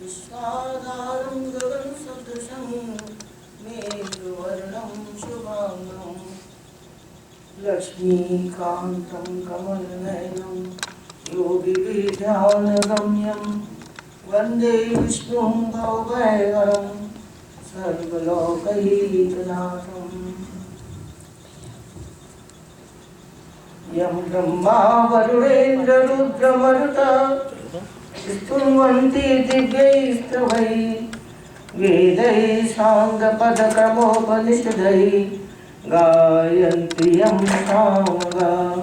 विश्वाधारं गगनसदृशं मेघवर्णं शुभांगं लक्ष्मीकान्तं कमलनयनं योगिविद्यानगम्यं वन्दे विष्णुं भवभयहरं सर्वलोकैकनाथम्। यं ब्रह्मा वरुणेन्द्ररुद्रमरुतः स्तुवन्ति दिव्यैस्तवैः वेदैः साङ्गपदक्रमोपनिषदैः गायन्ति यं सामगाः।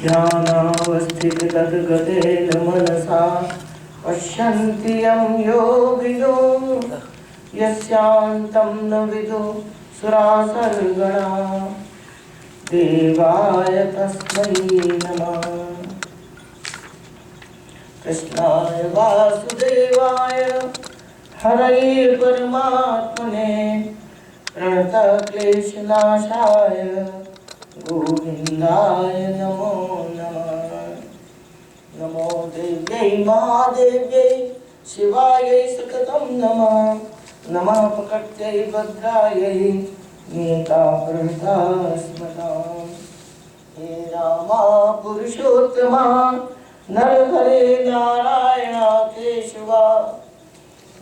ध्यानावस्थितगद्गदेन मनसा पश्यन्ति यं योगिनो यस्यान्तं न विदुः सुरासुरगणाः। देवाय तस्मै नमः। कृष्णाय वासुदेवाय हरये परमात्मने प्रणतक्लेशनाशाय गोविन्दाय नमो नमः। नमो देव्यै महादेव्यै शिवायै सततं नमः। नमः प्रकृत्यै भद्रायै नीतापहृतास्मताम्। हे रामा पुरुषोत्तमा नरहरे नारायण केशवा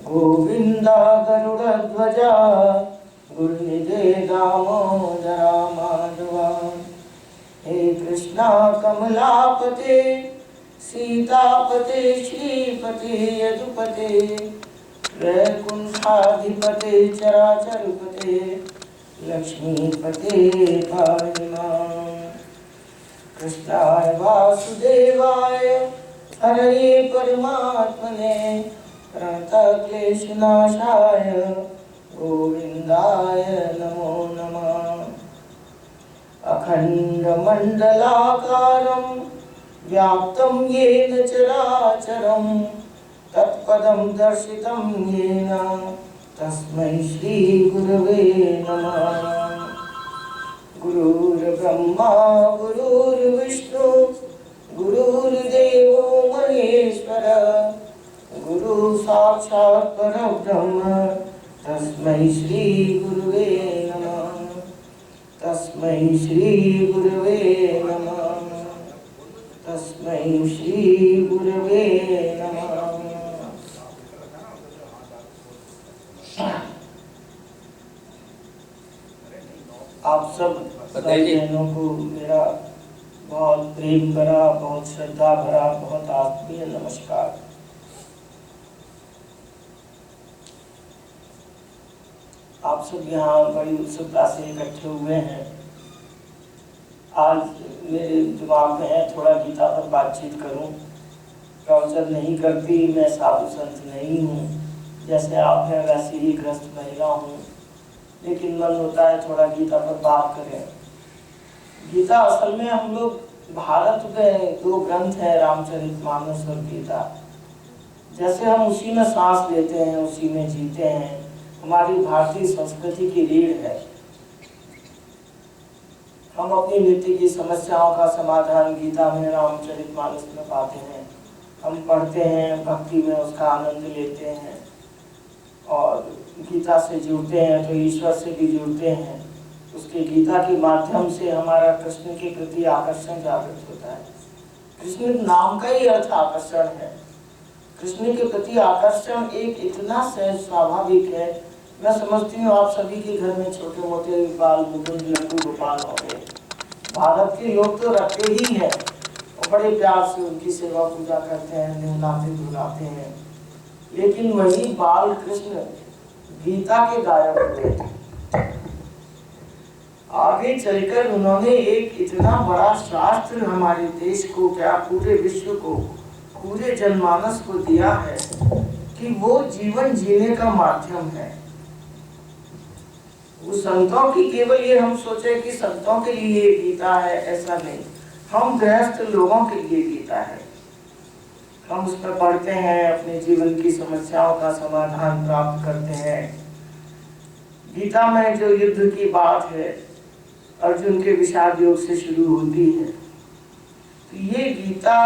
गोविन्दा गरुडध्वजा गुरुनिधे दामोदरा माधवा। हे कृष्णा कमलापते सीतापते श्रीपते यदुपते वैकुंठाधिपते चराचरपते लक्ष्मीपते पाहि माम्। कृष्णाय वासुदेवाय हरये परमात्मने प्रणतक्लेशनाशाय गोविन्दाय नमो नमः। अखण्डमण्डलाकारं व्याप्तं येन चराचरं तत्पदं दर्शितं येन तस्मै श्री गुरवे नमः। गुरुर्ब्रह्मा गुरुर्विष्णु गुरुर्देवो महेश्वर गुरु साक्षात् परब्रह्म तस्मै श्री गुरवे नमः। तस्मै श्री गुरवे नमः। तस्मै श्री गुरवे नमः। आप सब बहनों को मेरा बहुत प्रेम भरा, बहुत श्रद्धा भरा, बहुत आत्मीय नमस्कार। आप सब यहाँ बड़ी उत्सुकता से इकट्ठे हुए हैं। आज मेरे दिमाग में है थोड़ा गीता पर बातचीत करूं। प्रवचन नहीं करती, मैं साधु संत नहीं हूँ, जैसे आप हैं वैसे ही ग्रस्त महिला हूँ, लेकिन मन होता है थोड़ा गीता पर बात करें। गीता असल में हम लोग भारत में दो ग्रंथ हैं, रामचरितमानस और गीता। जैसे हम उसी में सांस लेते हैं, उसी में जीते हैं, हमारी भारतीय संस्कृति की रीढ़ है। हम अपनी नित्य की समस्याओं का समाधान गीता में, रामचरितमानस में पाते हैं। हम पढ़ते हैं, भक्ति में उसका आनंद लेते हैं और गीता से जुड़ते हैं तो ईश्वर से भी जुड़ते हैं। उसके गीता के माध्यम से हमारा कृष्ण के प्रति आकर्षण जागृत होता है। कृष्ण नाम का ही अर्थ आकर्षण है। कृष्ण के प्रति आकर्षण एक इतना सहज स्वाभाविक है। मैं समझती हूँ आप सभी के घर में छोटे मोटे बाल मुकुंद लड्डू गोपाल होंगे। भारत के लोग तो रखते ही हैं और बड़े प्यार से उनकी सेवा पूजा करते हैं, नहलाते धुलाते हैं। लेकिन वही बाल कृष्ण गीता के गायक हुए। आगे चलकर उन्होंने एक इतना बड़ा शास्त्र हमारे देश को, क्या पूरे विश्व को, पूरे जनमानस को दिया है कि वो जीवन जीने का माध्यम है। वो संतों की केवल ये हम सोचे कि संतों के लिए गीता है, ऐसा नहीं। हम गृहस्थ लोगों के लिए गीता है। हम उसमें पढ़ते हैं, अपने जीवन की समस्याओं का समाधान प्राप्त करते हैं। गीता में जो युद्ध की बात है अर्जुन के विषाद योग से शुरू होती है, तो ये गीता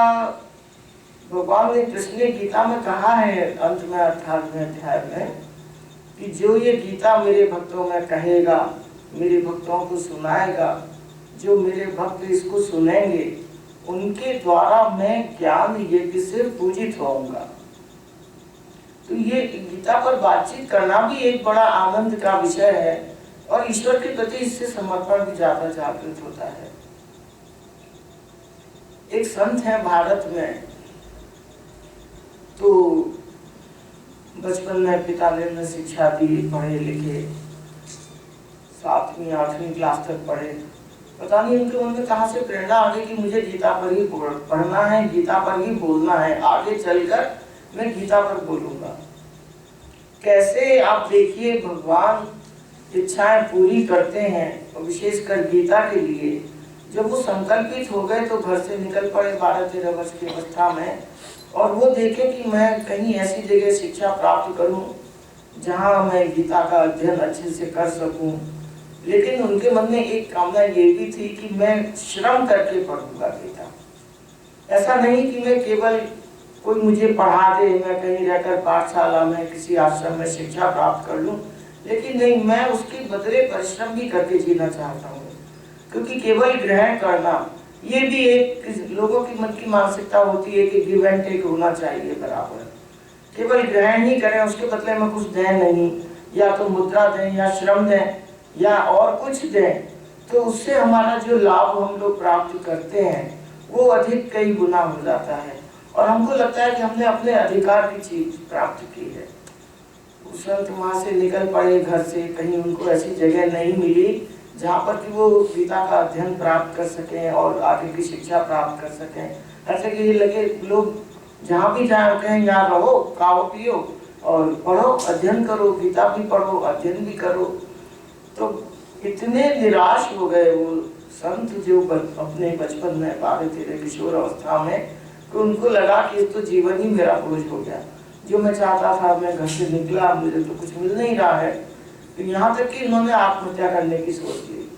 भगवान ने कृष्ण गीता में कहा है अंत में 18वें अध्याय में कि जो ये गीता मेरे भक्तों में कहेगा, मेरे भक्तों को सुनाएगा, जो मेरे भक्त इसको सुनेंगे, उनके द्वारा मैं ज्ञान यज्ञ से पूजित होऊंगा। तो ये गीता पर बातचीत करना भी एक बड़ा आनंद का विषय है और ईश्वर के प्रति इससे समर्पण भी ज्यादा जागृत होता है। एक संत है भारत में, तो बचपन में पिता ने उन्हें शिक्षा दी, पढ़े लिखे, 7वीं 8वीं क्लास तक पढ़े। पता नहीं उनके मन में कहाँ से प्रेरणा आ गई कि मुझे गीता पर ही पढ़ना है, गीता पर ही बोलना है, आगे चलकर मैं गीता पर बोलूंगा। कैसे आप देखिए भगवान इच्छाएं पूरी करते हैं, और विशेषकर गीता के लिए जब वो संकल्पित हो गए तो घर से निकल पड़े 12-13 वर्ष की अवस्था में, और वो देखे कि मैं कहीं ऐसी जगह शिक्षा प्राप्त करूं जहां मैं गीता का अध्ययन अच्छे से कर सकूं। लेकिन उनके मन में एक कामना ये भी थी कि मैं श्रम करके पढ़ूंगा गीता। ऐसा नहीं कि मैं केवल कोई मुझे पढ़ा दे, मैं कहीं रहकर पाठशाला में किसी आश्रम में शिक्षा प्राप्त कर लूं, लेकिन नहीं, मैं उसके बदले परिश्रम भी करके जीना चाहता हूँ। क्योंकि केवल ग्रहण करना, ये भी एक लोगों की मन की मानसिकता होती है कि गिव एंड टेक होना चाहिए बराबर। केवल ग्रहण ही करें, उसके बदले में कुछ दें नहीं, या तो मुद्रा दें या श्रम दें या और कुछ दें, तो उससे हमारा जो लाभ हम लोग प्राप्त करते हैं वो अधिक कई गुना हो जाता है, और हमको लगता है कि हमने अपने अधिकार की चीज प्राप्त की है। संत वहां से निकल पड़े घर से, कहीं उनको ऐसी जगह नहीं मिली जहाँ पर कि वो गीता का अध्ययन प्राप्त कर सकें और आगे की शिक्षा प्राप्त कर सकें। ऐसे कि ये लगे लोग जहाँ भी जाए कहें यहाँ रहो, खाओ पियो और पढ़ो, अध्ययन करो, गीता भी पढ़ो, अध्ययन भी करो। तो इतने निराश हो गए वो संत जो अपने बचपन में 12-13 किशोर अवस्था में, तो उनको लगा कि तो जीवन ही मेरा बोझ हो गया। जो मैं चाहता था, मैं घर से निकला, मुझे तो कुछ मिल नहीं रहा है। तो यहाँ तक कि उन्होंने आत्महत्या करने की सोच ली।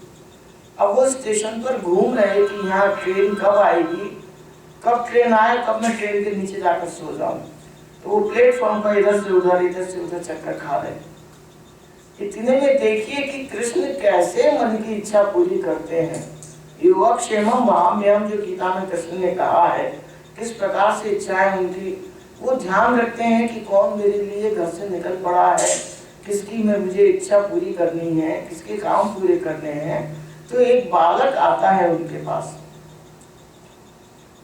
अब वो स्टेशन पर घूम रहे कि यहाँ ट्रेन कब आएगी, कब ट्रेन आए, कब मैं ट्रेन के नीचे जाकर सो जाऊं। तो वो प्लेटफॉर्म पर इधर से उधर चक्कर खा रहे। इतने में देखिए कि कृष्ण कैसे मन की इच्छा पूरी करते हैं। योगक्षेमम वहाम्यहम्, जो गीता में कृष्ण ने कहा है, किस प्रकार से इच्छाएं उनकी वो ध्यान रखते हैं कि कौन मेरे लिए घर से निकल पड़ा है, किसकी मैं मुझे इच्छा पूरी करनी है, किसके काम पूरे करने हैं। तो एक बालक आता है उनके पास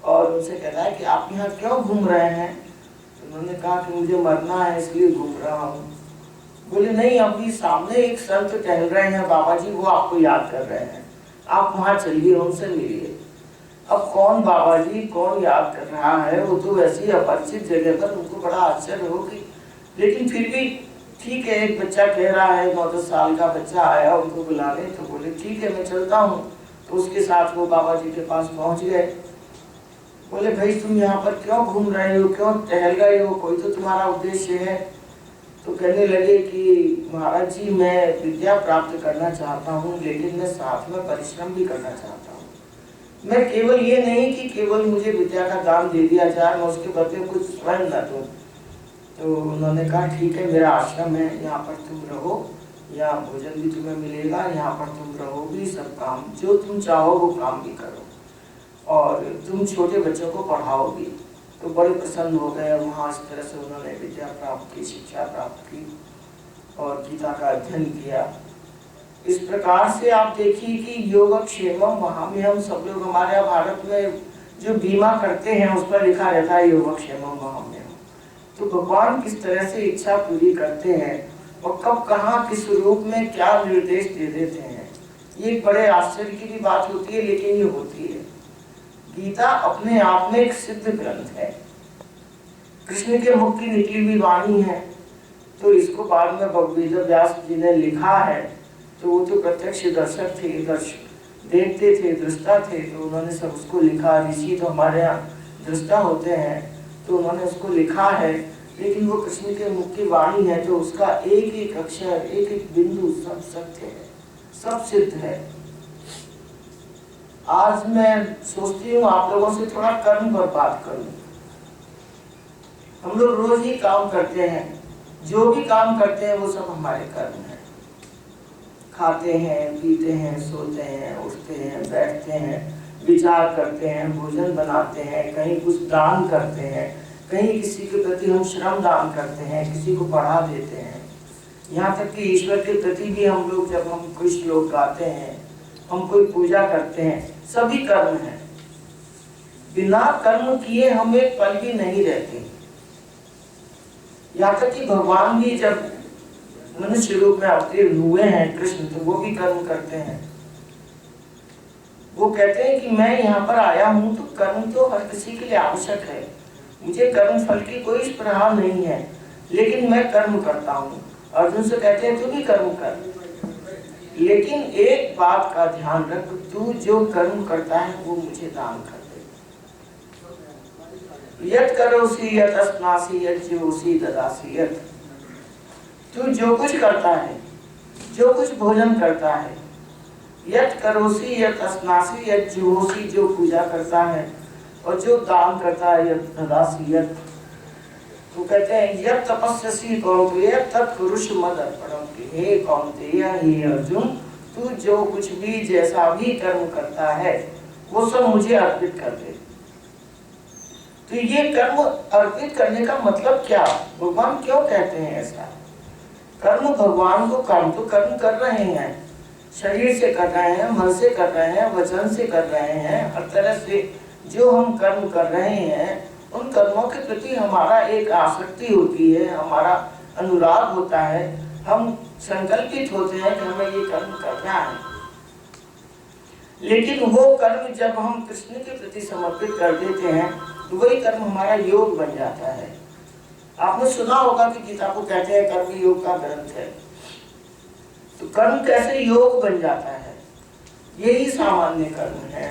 और उनसे कहता है कि आप यहाँ क्यों घूम रहे हैं। तो उन्होंने कहा कि मुझे मरना है इसलिए घूम रहा हूँ। बोले नहीं, अभी सामने एक संत टहल रहे हैं बाबा जी, वो आपको याद कर रहे हैं, आप वहाँ चलिए, उनसे मिलिए। अब कौन बाबा जी, कौन याद कर रहा है, वो तो वैसी अपरिचित जगह पर, उनको बड़ा आश्चर्य होगी। लेकिन फिर भी ठीक है, एक बच्चा कह रहा है, 9-10 साल का बच्चा आया उनको बुलाने, तो बोले ठीक है मैं चलता हूँ। तो उसके साथ वो बाबा जी के पास पहुँच गए। बोले भाई तुम यहाँ पर क्यों घूम रहे हो, क्यों टहल गए हो, कोई तो तुम्हारा उद्देश्य है। तो कहने लगे कि महाराज जी मैं विद्या प्राप्त करना चाहता हूँ, लेकिन मैं साथ में परिश्रम भी करना चाहता हूँ। मैं केवल ये नहीं कि केवल मुझे विद्या का दान दे दिया जाए, मैं उसके बदले कुछ स्वयं न दूं। तो उन्होंने कहा ठीक है, मेरा आश्रम है, यहाँ पर तुम रहो, यहाँ भोजन भी तुम्हें मिलेगा, यहाँ पर तुम रहोगी, सब काम जो तुम चाहो वो काम भी करो, और तुम छोटे बच्चों को पढ़ाओगी। तो बड़े प्रसन्न हो गए। वहाँ इस तरह से उन्होंने विद्या प्राप्त की, शिक्षा प्राप्त की और गीता का अध्ययन किया। इस प्रकार से आप देखिए कि योगक्षेमम वहाम्यहम्, सब लोग हमारे यहाँ भारत में जो बीमा करते हैं उस पर लिखा रहता है योगक्षेमम वहाम्यहम्। तो भगवान किस तरह से इच्छा पूरी करते हैं और कब कहाँ किस रूप में क्या निर्देश दे देते हैं, ये बड़े आश्चर्य की भी बात होती है, लेकिन ये होती है। गीता अपने आप में एक सिद्ध ग्रंथ है, कृष्ण के मुख की निकली हुई वाणी है। तो इसको बाद में वेद व्यास जी ने लिखा है, तो वो तो प्रत्यक्ष दर्शक थे, देखते थे, दृष्टा थे, तो उन्होंने सब उसको लिखा। ऋषि तो हमारे यहाँ दृष्टा होते हैं, तो उन्होंने उसको लिखा है। लेकिन वो कृष्ण के मुख की वाणी है, तो उसका एक एक अक्षर, एक एक बिंदु सब सत्य है, सब सिद्ध है। आज मैं सोचती हूँ आप लोगों से थोड़ा कर्म पर बात करूँ। हम लोग रोज ही काम करते हैं, जो भी काम करते हैं वो सब हमारे कर्म हैं। खाते हैं, पीते हैं, सोते हैं, उठते हैं, बैठते हैं, विचार करते हैं, भोजन बनाते हैं, कहीं कुछ दान करते हैं, कहीं किसी के प्रति हम श्रम दान करते हैं, किसी को पढ़ा देते हैं। यहाँ तक कि ईश्वर के प्रति भी हम लोग, जब हम कुछ श्लोक गाते हैं, हम कोई पूजा करते हैं, सभी कर्म हैं। बिना कर्म किए हम एक पल भी नहीं रहते। यहाँ तक कि भगवान भी जब मनुष्य रूप में अवतीर्ण हुए हैं कृष्ण, तो वो भी कर्म करते हैं। वो कहते हैं कि मैं यहाँ पर आया हूँ तो कर्म तो हर किसी के लिए आवश्यक है, मुझे कर्म फल की कोई स्पृहा नहीं है, लेकिन मैं कर्म करता हूँ। अर्जुन से कहते हैं तू भी कर्म कर, लेकिन एक बात का ध्यान रख, तू जो कर्म करता है वो मुझे दान कर दे। यत् करोसि यत् अस्नासि यत् जीवोसि ददासि यत्। तू जो कुछ करता है, जो कुछ भोजन करता है, यत् करोसि यत् अस्नासि यत् जीवोसि, जो पूजा करता है और जो दान करता है, यत् ददासि यत्। तो कहते हैं यत् तपस्यसि कौन्तेय तत् कुरुष्व मदर्पणम्। हे कौन्तेय, हे अर्जुन, तू जो कुछ भी जैसा भी कर्म करता है वो सब मुझे अर्पित कर दे। तो ये कर्म अर्पित करने का मतलब क्या, भगवान क्यों कहते हैं ऐसा? कर्म भगवान को कर्म तो कर्म कर रहे हैं, शरीर से कर रहे हैं, मन से कर रहे हैं, वचन से कर रहे हैं, हर तरह से जो हम कर्म कर रहे हैं उन कर्मों के प्रति हमारा एक आसक्ति होती है, हमारा अनुराग होता है, हम संकल्पित होते हैं कि हमें ये कर्म करना है। लेकिन वो कर्म जब हम कृष्ण के प्रति समर्पित कर देते हैं तो वही कर्म हमारा योग बन जाता है। आपने सुना होगा कि गीता को कहते हैं कर्म योग का ग्रंथ है। तो कर्म कैसे योग बन जाता है? यही सामान्य कर्म है,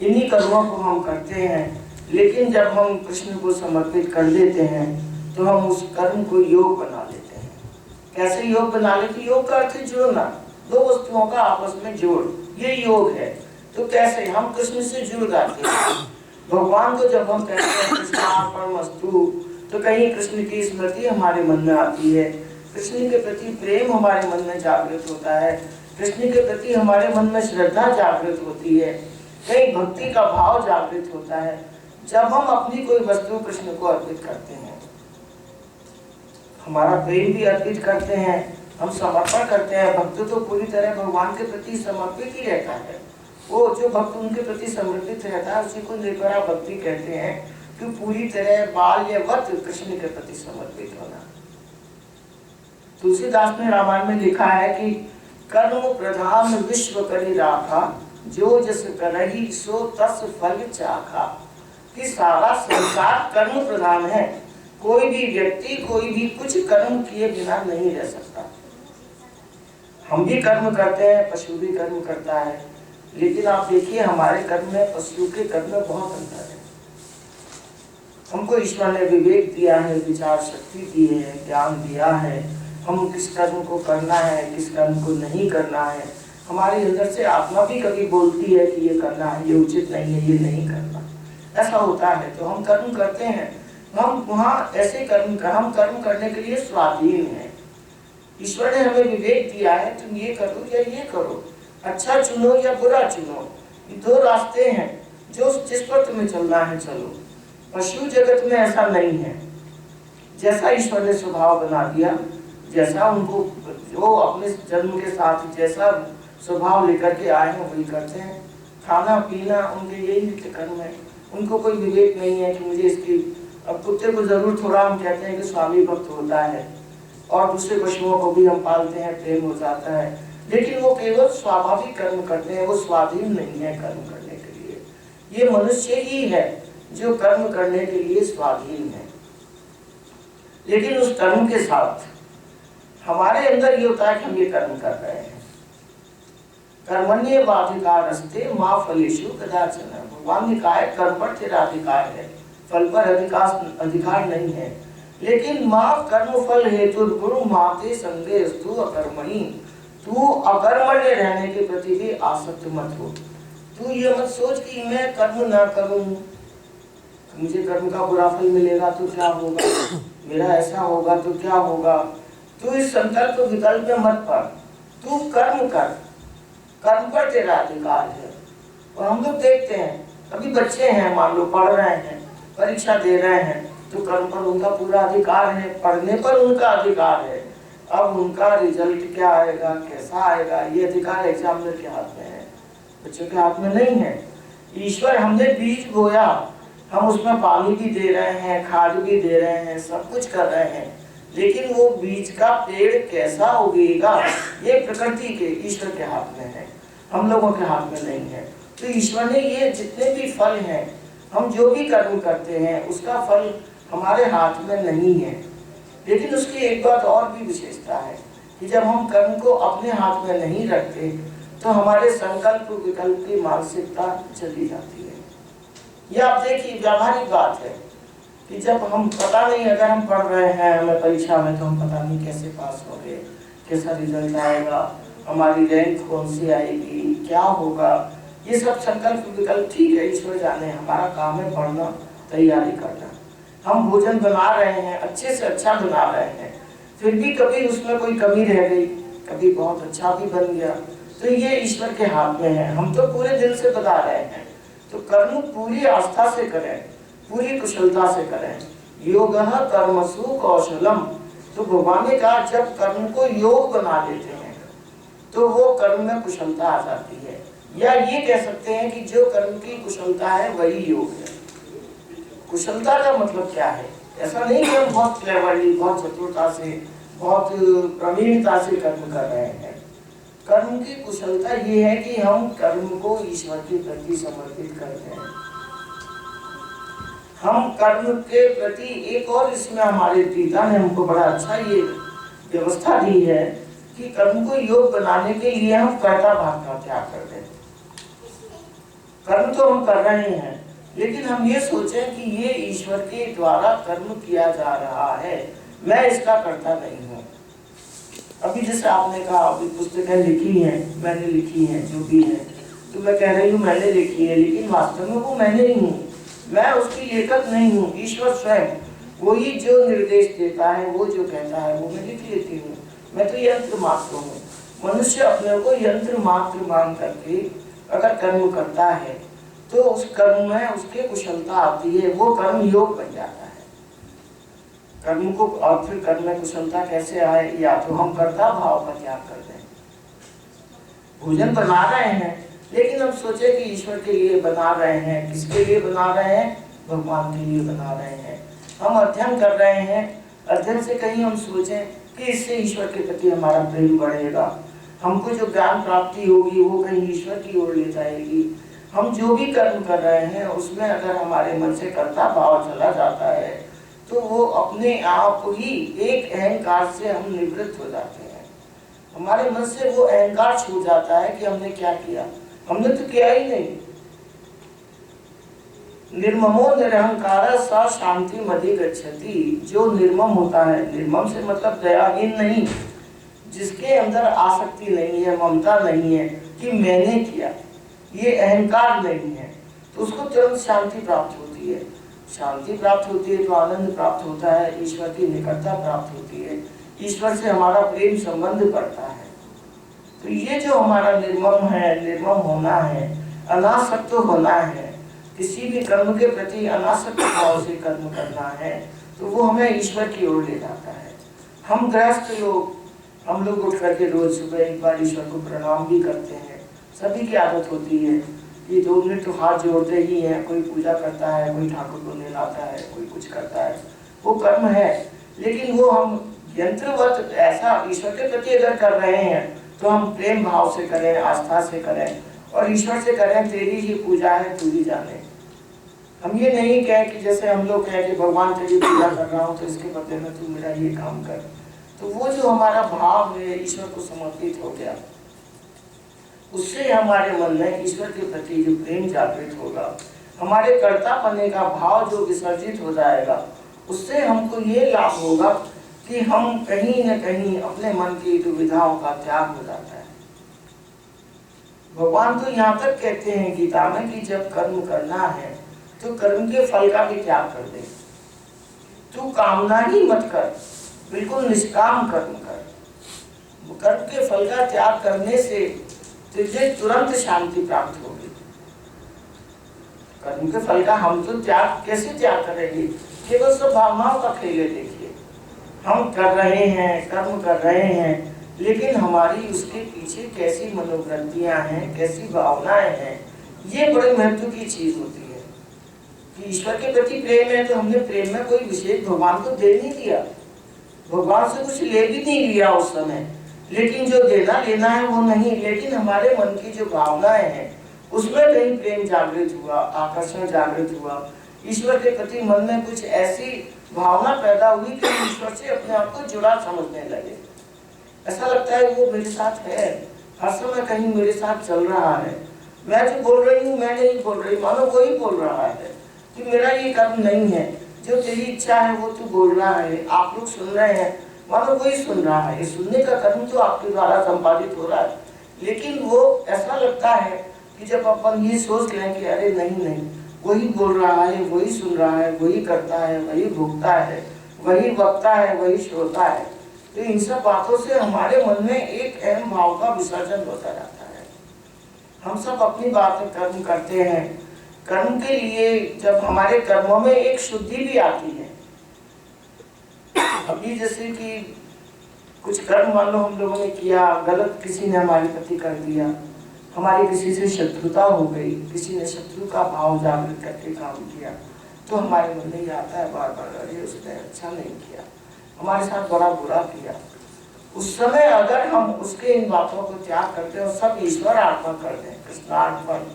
इन्हीं कर्मों को हम करते हैं। लेकिन जब हम कृष्ण को समर्पित कर देते हैं तो हम उस कर्म को योग बना लेते हैं। कैसे योग बना लेते? योग का अर्थ है जोड़ना, दो वस्तुओं का आपस में जोड़, ये योग है। तो कैसे? हम कृष्ण से जुड़ जाते हैं। भगवान को जब हम कहते हैं कृष्णार्पणमस्तु, तो कहीं कृष्ण की स्मृति हमारे मन में आती है, कृष्ण के प्रति प्रेम हमारे मन में जागृत होता है, कृष्ण के प्रति हमारे मन में श्रद्धा जागृत होती है, कहीं भक्ति का भाव जागृत होता है। जब हम अपनी कोई वस्तु कृष्ण को अर्पित करते हैं, हमारा प्रेम भी अर्पित करते हैं, हम समर्पण करते हैं। भक्त तो पूरी तरह भगवान के प्रति समर्पित ही रहता है। वो जो भक्त उनके प्रति समर्पित रहता है उसी को निर्भरा भक्ति कहते हैं, कि पूरी तरह बाल्यवत कृष्ण के प्रति समर्पित होना। तुलसीदास ने रामायण में लिखा है कि कर्म प्रधान विश्व करी राखा, जो जस करही सो तस फल चाखा। कि सारा संसार कर्म प्रधान है, कोई भी व्यक्ति कोई भी कुछ कर्म किए बिना नहीं रह सकता। हम भी कर्म करते हैं, पशु भी कर्म करता है, लेकिन आप देखिए हमारे कर्म में पशु के कर्म में बहुत अंतर है। हमको ईश्वर ने विवेक दिया है, विचार शक्ति दी है, ज्ञान दिया है, हम किस कर्म को करना है, किस कर्म को नहीं करना है। हमारे अंदर से आत्मा भी कभी बोलती है कि ये करना है, ये उचित नहीं है, ये नहीं करना, ऐसा होता है। तो हम कर्म करते हैं, हम वहाँ ऐसे कर्म करने के लिए स्वाधीन है। ईश्वर ने हमें विवेक दिया है, तुम ये करो या ये करो, अच्छा चुनो या बुरा चुनो, ये दो रास्ते हैं, जो जिस पर तुम्हें चलना है चलो। पशु जगत में ऐसा नहीं है। जैसा ईश्वर ने स्वभाव बना दिया, जैसा उनको जो अपने जन्म के साथ जैसा स्वभाव लेकर के आए हैं वही करते हैं। खाना पीना उनके यही नित्य कर्म है। उनको कोई विवेक नहीं है कि मुझे इसकी, अब कुत्ते को जरूर थोड़ा हम कहते हैं कि स्वामी भक्त होता है, और दूसरे पशुओं को भी हम पालते हैं, प्रेम हो जाता है, लेकिन वो केवल स्वाभाविक कर्म करते हैं, वो स्वाधीन नहीं है कर्म करने के लिए। ये मनुष्य ही है जो कर्म करने के लिए स्वाधीन है। लेकिन उस कर्म के साथ हमारे अंदर ये होता है कि हम ये कर्म कर रहे हैं। कर्मण्येवाधिकारस्ते मा फलेषु कदाचन। भगवान ने कहा है कर्म पर तेरा अधिकार है, फल पर अधिकार नहीं है। लेकिन माँ कर्म फल हेतु गुरु माते संगेस्तु अकर्मणि। तू अकर्मण्य रहने के प्रति भी आसक्त मत हो। तू ये मत सोच कि मैं कर्म ना करूं, मुझे कर्म का बुरा फल मिलेगा तो क्या होगा, मेरा ऐसा होगा तो क्या होगा। तू इस संकल्प विकल्प में मत पड़, तू कर्म कर, कर्म पर तेरा अधिकार है। और हम लोग देखते हैं अभी बच्चे हैं, मान लो पढ़ रहे हैं, परीक्षा दे रहे हैं, तो कर्म पर उनका पूरा अधिकार है, पढ़ने पर उनका अधिकार है। अब उनका रिजल्ट क्या आएगा, कैसा आएगा, ये अधिकार एग्जामिनर के हाथ में है, बच्चों के हाथ में नहीं है। ईश्वर हमने बीज बोया, हम उसमें पानी भी दे रहे हैं, खाद भी दे रहे हैं, सब कुछ कर रहे हैं, लेकिन वो बीज का पेड़ कैसा उगेगा ये प्रकृति के, ईश्वर के हाथ में है, हम लोगों के हाथ में नहीं है। तो ईश्वर ने ये जितने भी फल हैं, हम जो भी कर्म करते हैं उसका फल हमारे हाथ में नहीं है। लेकिन उसकी एक बात और भी विशेषता है कि जब हम कर्म को अपने हाथ में नहीं रखते तो हमारे संकल्प विकल्प की मानसिकता चली जाती है। ये आप देखिए व्यावहारिक बात है कि जब हम पता नहीं, अगर हम पढ़ रहे हैं हमें परीक्षा में, तो हम पता नहीं कैसे पास होंगे, कैसा रिजल्ट आएगा, हमारी रैंक कौन सी आएगी, क्या होगा, ये सब संकल्प विकल्प ठीक है, ईश्वर जाने। हमारा काम है पढ़ना, तैयारी करना। हम भोजन बना रहे हैं, अच्छे से अच्छा बना रहे हैं, फिर भी कभी उसमें कोई कमी रह गई, कभी बहुत अच्छा भी बन गया, तो ये ईश्वर के हाथ में है। हम तो पूरे दिल से बता रहे हैं, तो कर्म पूरी आस्था से करें, पूरी कुशलता से करें। योगः कर्मसु कौशलम, तो भगवान ने कहा जब कर्म को योग बना लेते हैं तो वो कर्म में कुशलता आ जाती है। या ये कह सकते हैं कि जो कर्म की कुशलता है वही योग है। कुशलता का मतलब क्या है, ऐसा नहीं कि हम बहुत क्लेवरली, बहुत चतुरता से, बहुत प्रवीणता से कर्म कर रहे हैं। कर्म की कुशलता ये है कि हम कर्म को ईश्वर के प्रति समर्पित करते हैं। हम कर्म के प्रति एक और, इसमें हमारे पिता ने हमको बड़ा अच्छा ये व्यवस्था दी है कि कर्म को योग बनाने के लिए हम कर्ता भाव का त्याग कर दें। कर्म तो हम कर रहे हैं, लेकिन हम ये सोचें कि ये ईश्वर के द्वारा कर्म किया जा रहा है, मैं इसका कर्ता नहीं हूँ। अभी जैसे आपने कहा, अभी पुस्तकें लिखी हैं, मैंने लिखी हैं, जो भी है, तो मैं कह रही हूँ मैंने लिखी है, लेकिन वास्तव में वो मैं नहीं हूँ, मैं उसकी लेखक नहीं हूँ। ईश्वर स्वयं वही जो निर्देश देता है, वो जो कहता है वो मैं लिख लेती हूँ। मैं तो यंत्र मात्र हूँ। मनुष्य अपने को यंत्र मात्र मान करके अगर कर्म करता है तो उस कर्म में उसके कुशलता आती है, वो कर्म योग बन जाता है। कर्म को, और फिर कर्म में कुशलता कैसे आए, या तो हम कर्ता भाव का त्याग कर दें। भोजन बना रहे हैं, लेकिन हम सोचे कि ईश्वर के लिए बना रहे हैं। किसके लिए बना रहे हैं, भगवान के लिए बना रहे हैं। हम अध्ययन कर रहे हैं, अध्ययन से कहीं हम सोचें कि इससे ईश्वर के प्रति हमारा प्रेम बढ़ेगा, हमको जो ज्ञान प्राप्ति होगी वो कहीं ईश्वर की ओर ले जाएगी। हम जो भी कर्म कर रहे हैं उसमें अगर हमारे मन से कर्ता भाव चला जाता है तो वो अपने आप ही एक अहंकार से हम निवृत्त हो जाते हैं। हमारे मन से वो अहंकार छूट जाता है कि हमने क्या किया, हमने तो किया ही नहीं। निर्ममो निरहंकार सा शांति मधि गच्छति। जो निर्मम होता है, निर्मम से मतलब दयाहीन नहीं, जिसके अंदर आसक्ति नहीं है, ममता नहीं है कि मैंने किया, ये अहंकार नहीं है, तो उसको तुरंत शांति प्राप्त होती है। शांति प्राप्त होती है तो आनंद प्राप्त होता है, ईश्वर की निकटता प्राप्त होती है, ईश्वर से हमारा प्रेम संबंध बढ़ता है। तो ये जो हमारा निर्मम है, निर्मम होना है, अनासक्त होना है, किसी भी कर्म के प्रति अनासक्त भाव से कर्म करना है, तो वो हमें ईश्वर की ओर ले जाता है। हम गृहस्थ लोग, हम लोग उठ करके रोज सुबह एक बार ईश्वर को प्रणाम भी करते हैं। सभी की आदत होती है कि 2 मिनट तो हाथ जोड़ते ही हैं, कोई पूजा करता है, कोई ठाकुर को नहलाता है, कोई कुछ करता है, वो कर्म है। लेकिन वो हम यंत्रवत ऐसा ईश्वर के प्रति अगर कर रहे हैं तो हम प्रेम भाव से करें, आस्था से करें और ईश्वर से करें, तेरी ही पूजा है तू ही जाने। हम ये नहीं कहें कि जैसे हम लोग कहें कि भगवान तेरी पूजा कर रहा हूँ तो इसके बदले में तू मेरा ये काम कर। तो वो जो हमारा भाव है ईश्वर को समर्पित हो गया, उससे हमारे मन में ईश्वर के प्रति जो प्रेम जागृत होगा, हमारे कर्ता बनने का भाव जो विसर्जित हो जाएगा, उससे हमको ये लाभ होगा कि हम कहीं न कहीं अपने मन की दुविधाओं का त्याग हो जाता है। भगवान तो यहाँ तक कहते हैं गीता में कि जब कर्म करना है तो कर्म के फल का भी त्याग कर दे। तू कामना ही मत कर, बिल्कुल निष्काम कर्म कर। कर्म के फल का त्याग करने से तुझे तुरंत शांति प्राप्त होगी। कर्म के फल का हम तो त्याग कैसे त्याग करेंगे? केवल सब भावनाओं का खेल है। देखिए, हम कर रहे हैं, कर्म कर रहे हैं, लेकिन हमारी उसके पीछे कैसी मनोवृत्तियां हैं, कैसी भावनाएं हैं, ये बड़े महत्व की चीज होती है। कि ईश्वर के प्रति प्रेम है तो हमने प्रेम में कोई विशेष भगवान को दे नहीं दिया, भगवान से कुछ ले भी नहीं लिया उस समय, लेकिन जो देना लेना है वो नहीं, लेकिन हमारे मन की जो भावनाएं हैं उसमें कहीं प्रेम जागृत हुआ, आकर्षण जागृत हुआ, ईश्वर के प्रति मन में कुछ ऐसी भावना पैदा हुई कि ईश्वर से अपने आप को जुड़ा समझने लगे। ऐसा लगता है वो मेरे साथ है, हर समय कहीं मेरे साथ चल रहा है। मैं जो बोल रही हूँ मैं नहीं बोल रही, मानो वही बोल रहा है कि मेरा ये कर्म नहीं है, जो तेरी इच्छा है वो तू बोल रहा है, आप लोग सुन रहे हैं, मानो वही सुन रहा है। ये सुनने का कर्म तो आपके द्वारा संपादित हो रहा है, लेकिन वो ऐसा लगता है कि जब अपन ये सोच लें कि अरे नहीं, वही बोल रहा है, वही सुन रहा है, वही करता है, वही भोगता है, वही वक्ता है, वही श्रोता है, तो इन सब बातों से हमारे मन में एक अहम भाव का विसर्जन होता जाता है। हम सब अपनी बात में कर्म करते हैं, कर्म के लिए जब हमारे कर्मों में एक शुद्धि भी आती है। अभी जैसे कि कुछ कर्म मान लो हम लोगों ने किया, गलत किसी ने हमारे प्रति कर दिया, हमारी किसी से शत्रुता हो गई, किसी ने शत्रु का भाव जागृत करके काम किया, तो हमारे मन में ये आता है बार बार, अरे उसने अच्छा नहीं किया, हमारे साथ बड़ा बुरा किया। उस समय अगर हम उसके इन बातों को त्याग करते हैं, सब ईश्वर अर्पण कर दें, कृष्णार्पण,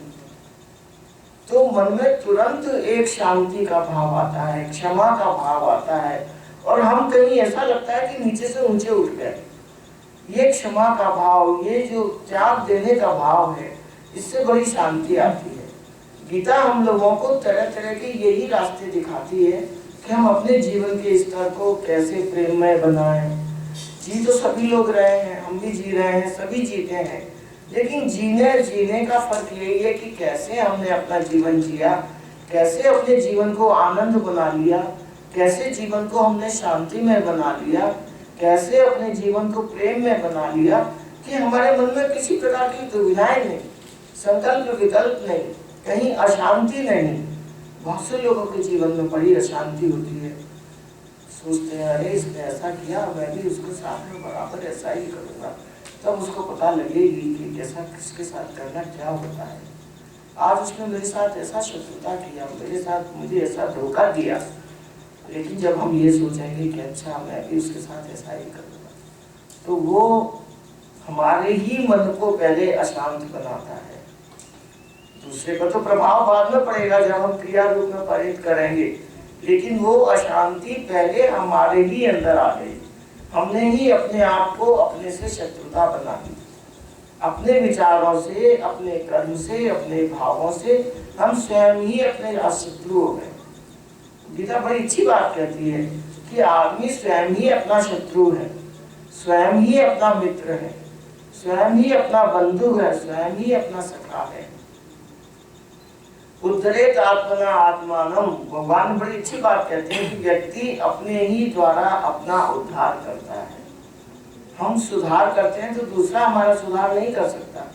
तो मन में तुरंत एक शांति का भाव आता है, क्षमा का भाव आता है, और हम कहीं ऐसा लगता है कि नीचे से ऊंचे उठ गए। ये क्षमा का भाव, ये जो त्याग देने का भाव है, इससे बड़ी शांति आती है। गीता हम लोगों को तरह तरह के यही रास्ते दिखाती है कि हम अपने जीवन के स्तर को कैसे प्रेममय बनाएं। जी तो सभी लोग रहे हैं, हम भी जी रहे हैं, सभी जीते हैं, लेकिन जीने का फर्क यही है कि कैसे हमने अपना जीवन जिया, कैसे अपने जीवन को आनंद बना लिया, कैसे जीवन को हमने शांति में बना लिया, कैसे अपने जीवन को प्रेम में बना लिया, कि हमारे मन में किसी प्रकार की दुविधाएं नहीं, संकल्प विकल्प नहीं, कहीं अशांति नहीं। बहुत से लोगों के जीवन में बड़ी अशांति होती है, सोचते हैं अरे इसने ऐसा किया, मैं भी उसके साथ में बराबर ऐसा ही करूँगा, तब उसको पता लगेगी कि कैसा किसके साथ करना क्या होता है। आज उसने मेरे साथ ऐसा शत्रुता किया, मेरे साथ मुझे ऐसा धोखा दिया, लेकिन जब हम ये सोचेंगे कि अच्छा मैं भी उसके साथ ऐसा ही करूँगा, तो वो हमारे ही मन को पहले अशांत बनाता है। दूसरे का तो प्रभाव बाद में पड़ेगा जब हम क्रिया रूप में परिणत करेंगे, लेकिन वो अशांति पहले हमारे ही अंदर आ गई। हमने ही अपने आप को अपने से शत्रुता बना दी, अपने विचारों से, अपने कर्म से, अपने भावों से हम स्वयं ही अपने शत्रु हो गए। गीता बड़ी अच्छी बात कहती है कि आदमी स्वयं ही अपना शत्रु है, स्वयं ही अपना मित्र है, स्वयं ही अपना बंधु है, स्वयं ही अपना सखा है। उद्धरेत आत्मना आत्मानम, भगवान बड़ी अच्छी बात कहते हैं कि व्यक्ति अपने ही द्वारा अपना उद्धार करता है। हम सुधार करते हैं तो दूसरा हमारा सुधार नहीं कर सकता,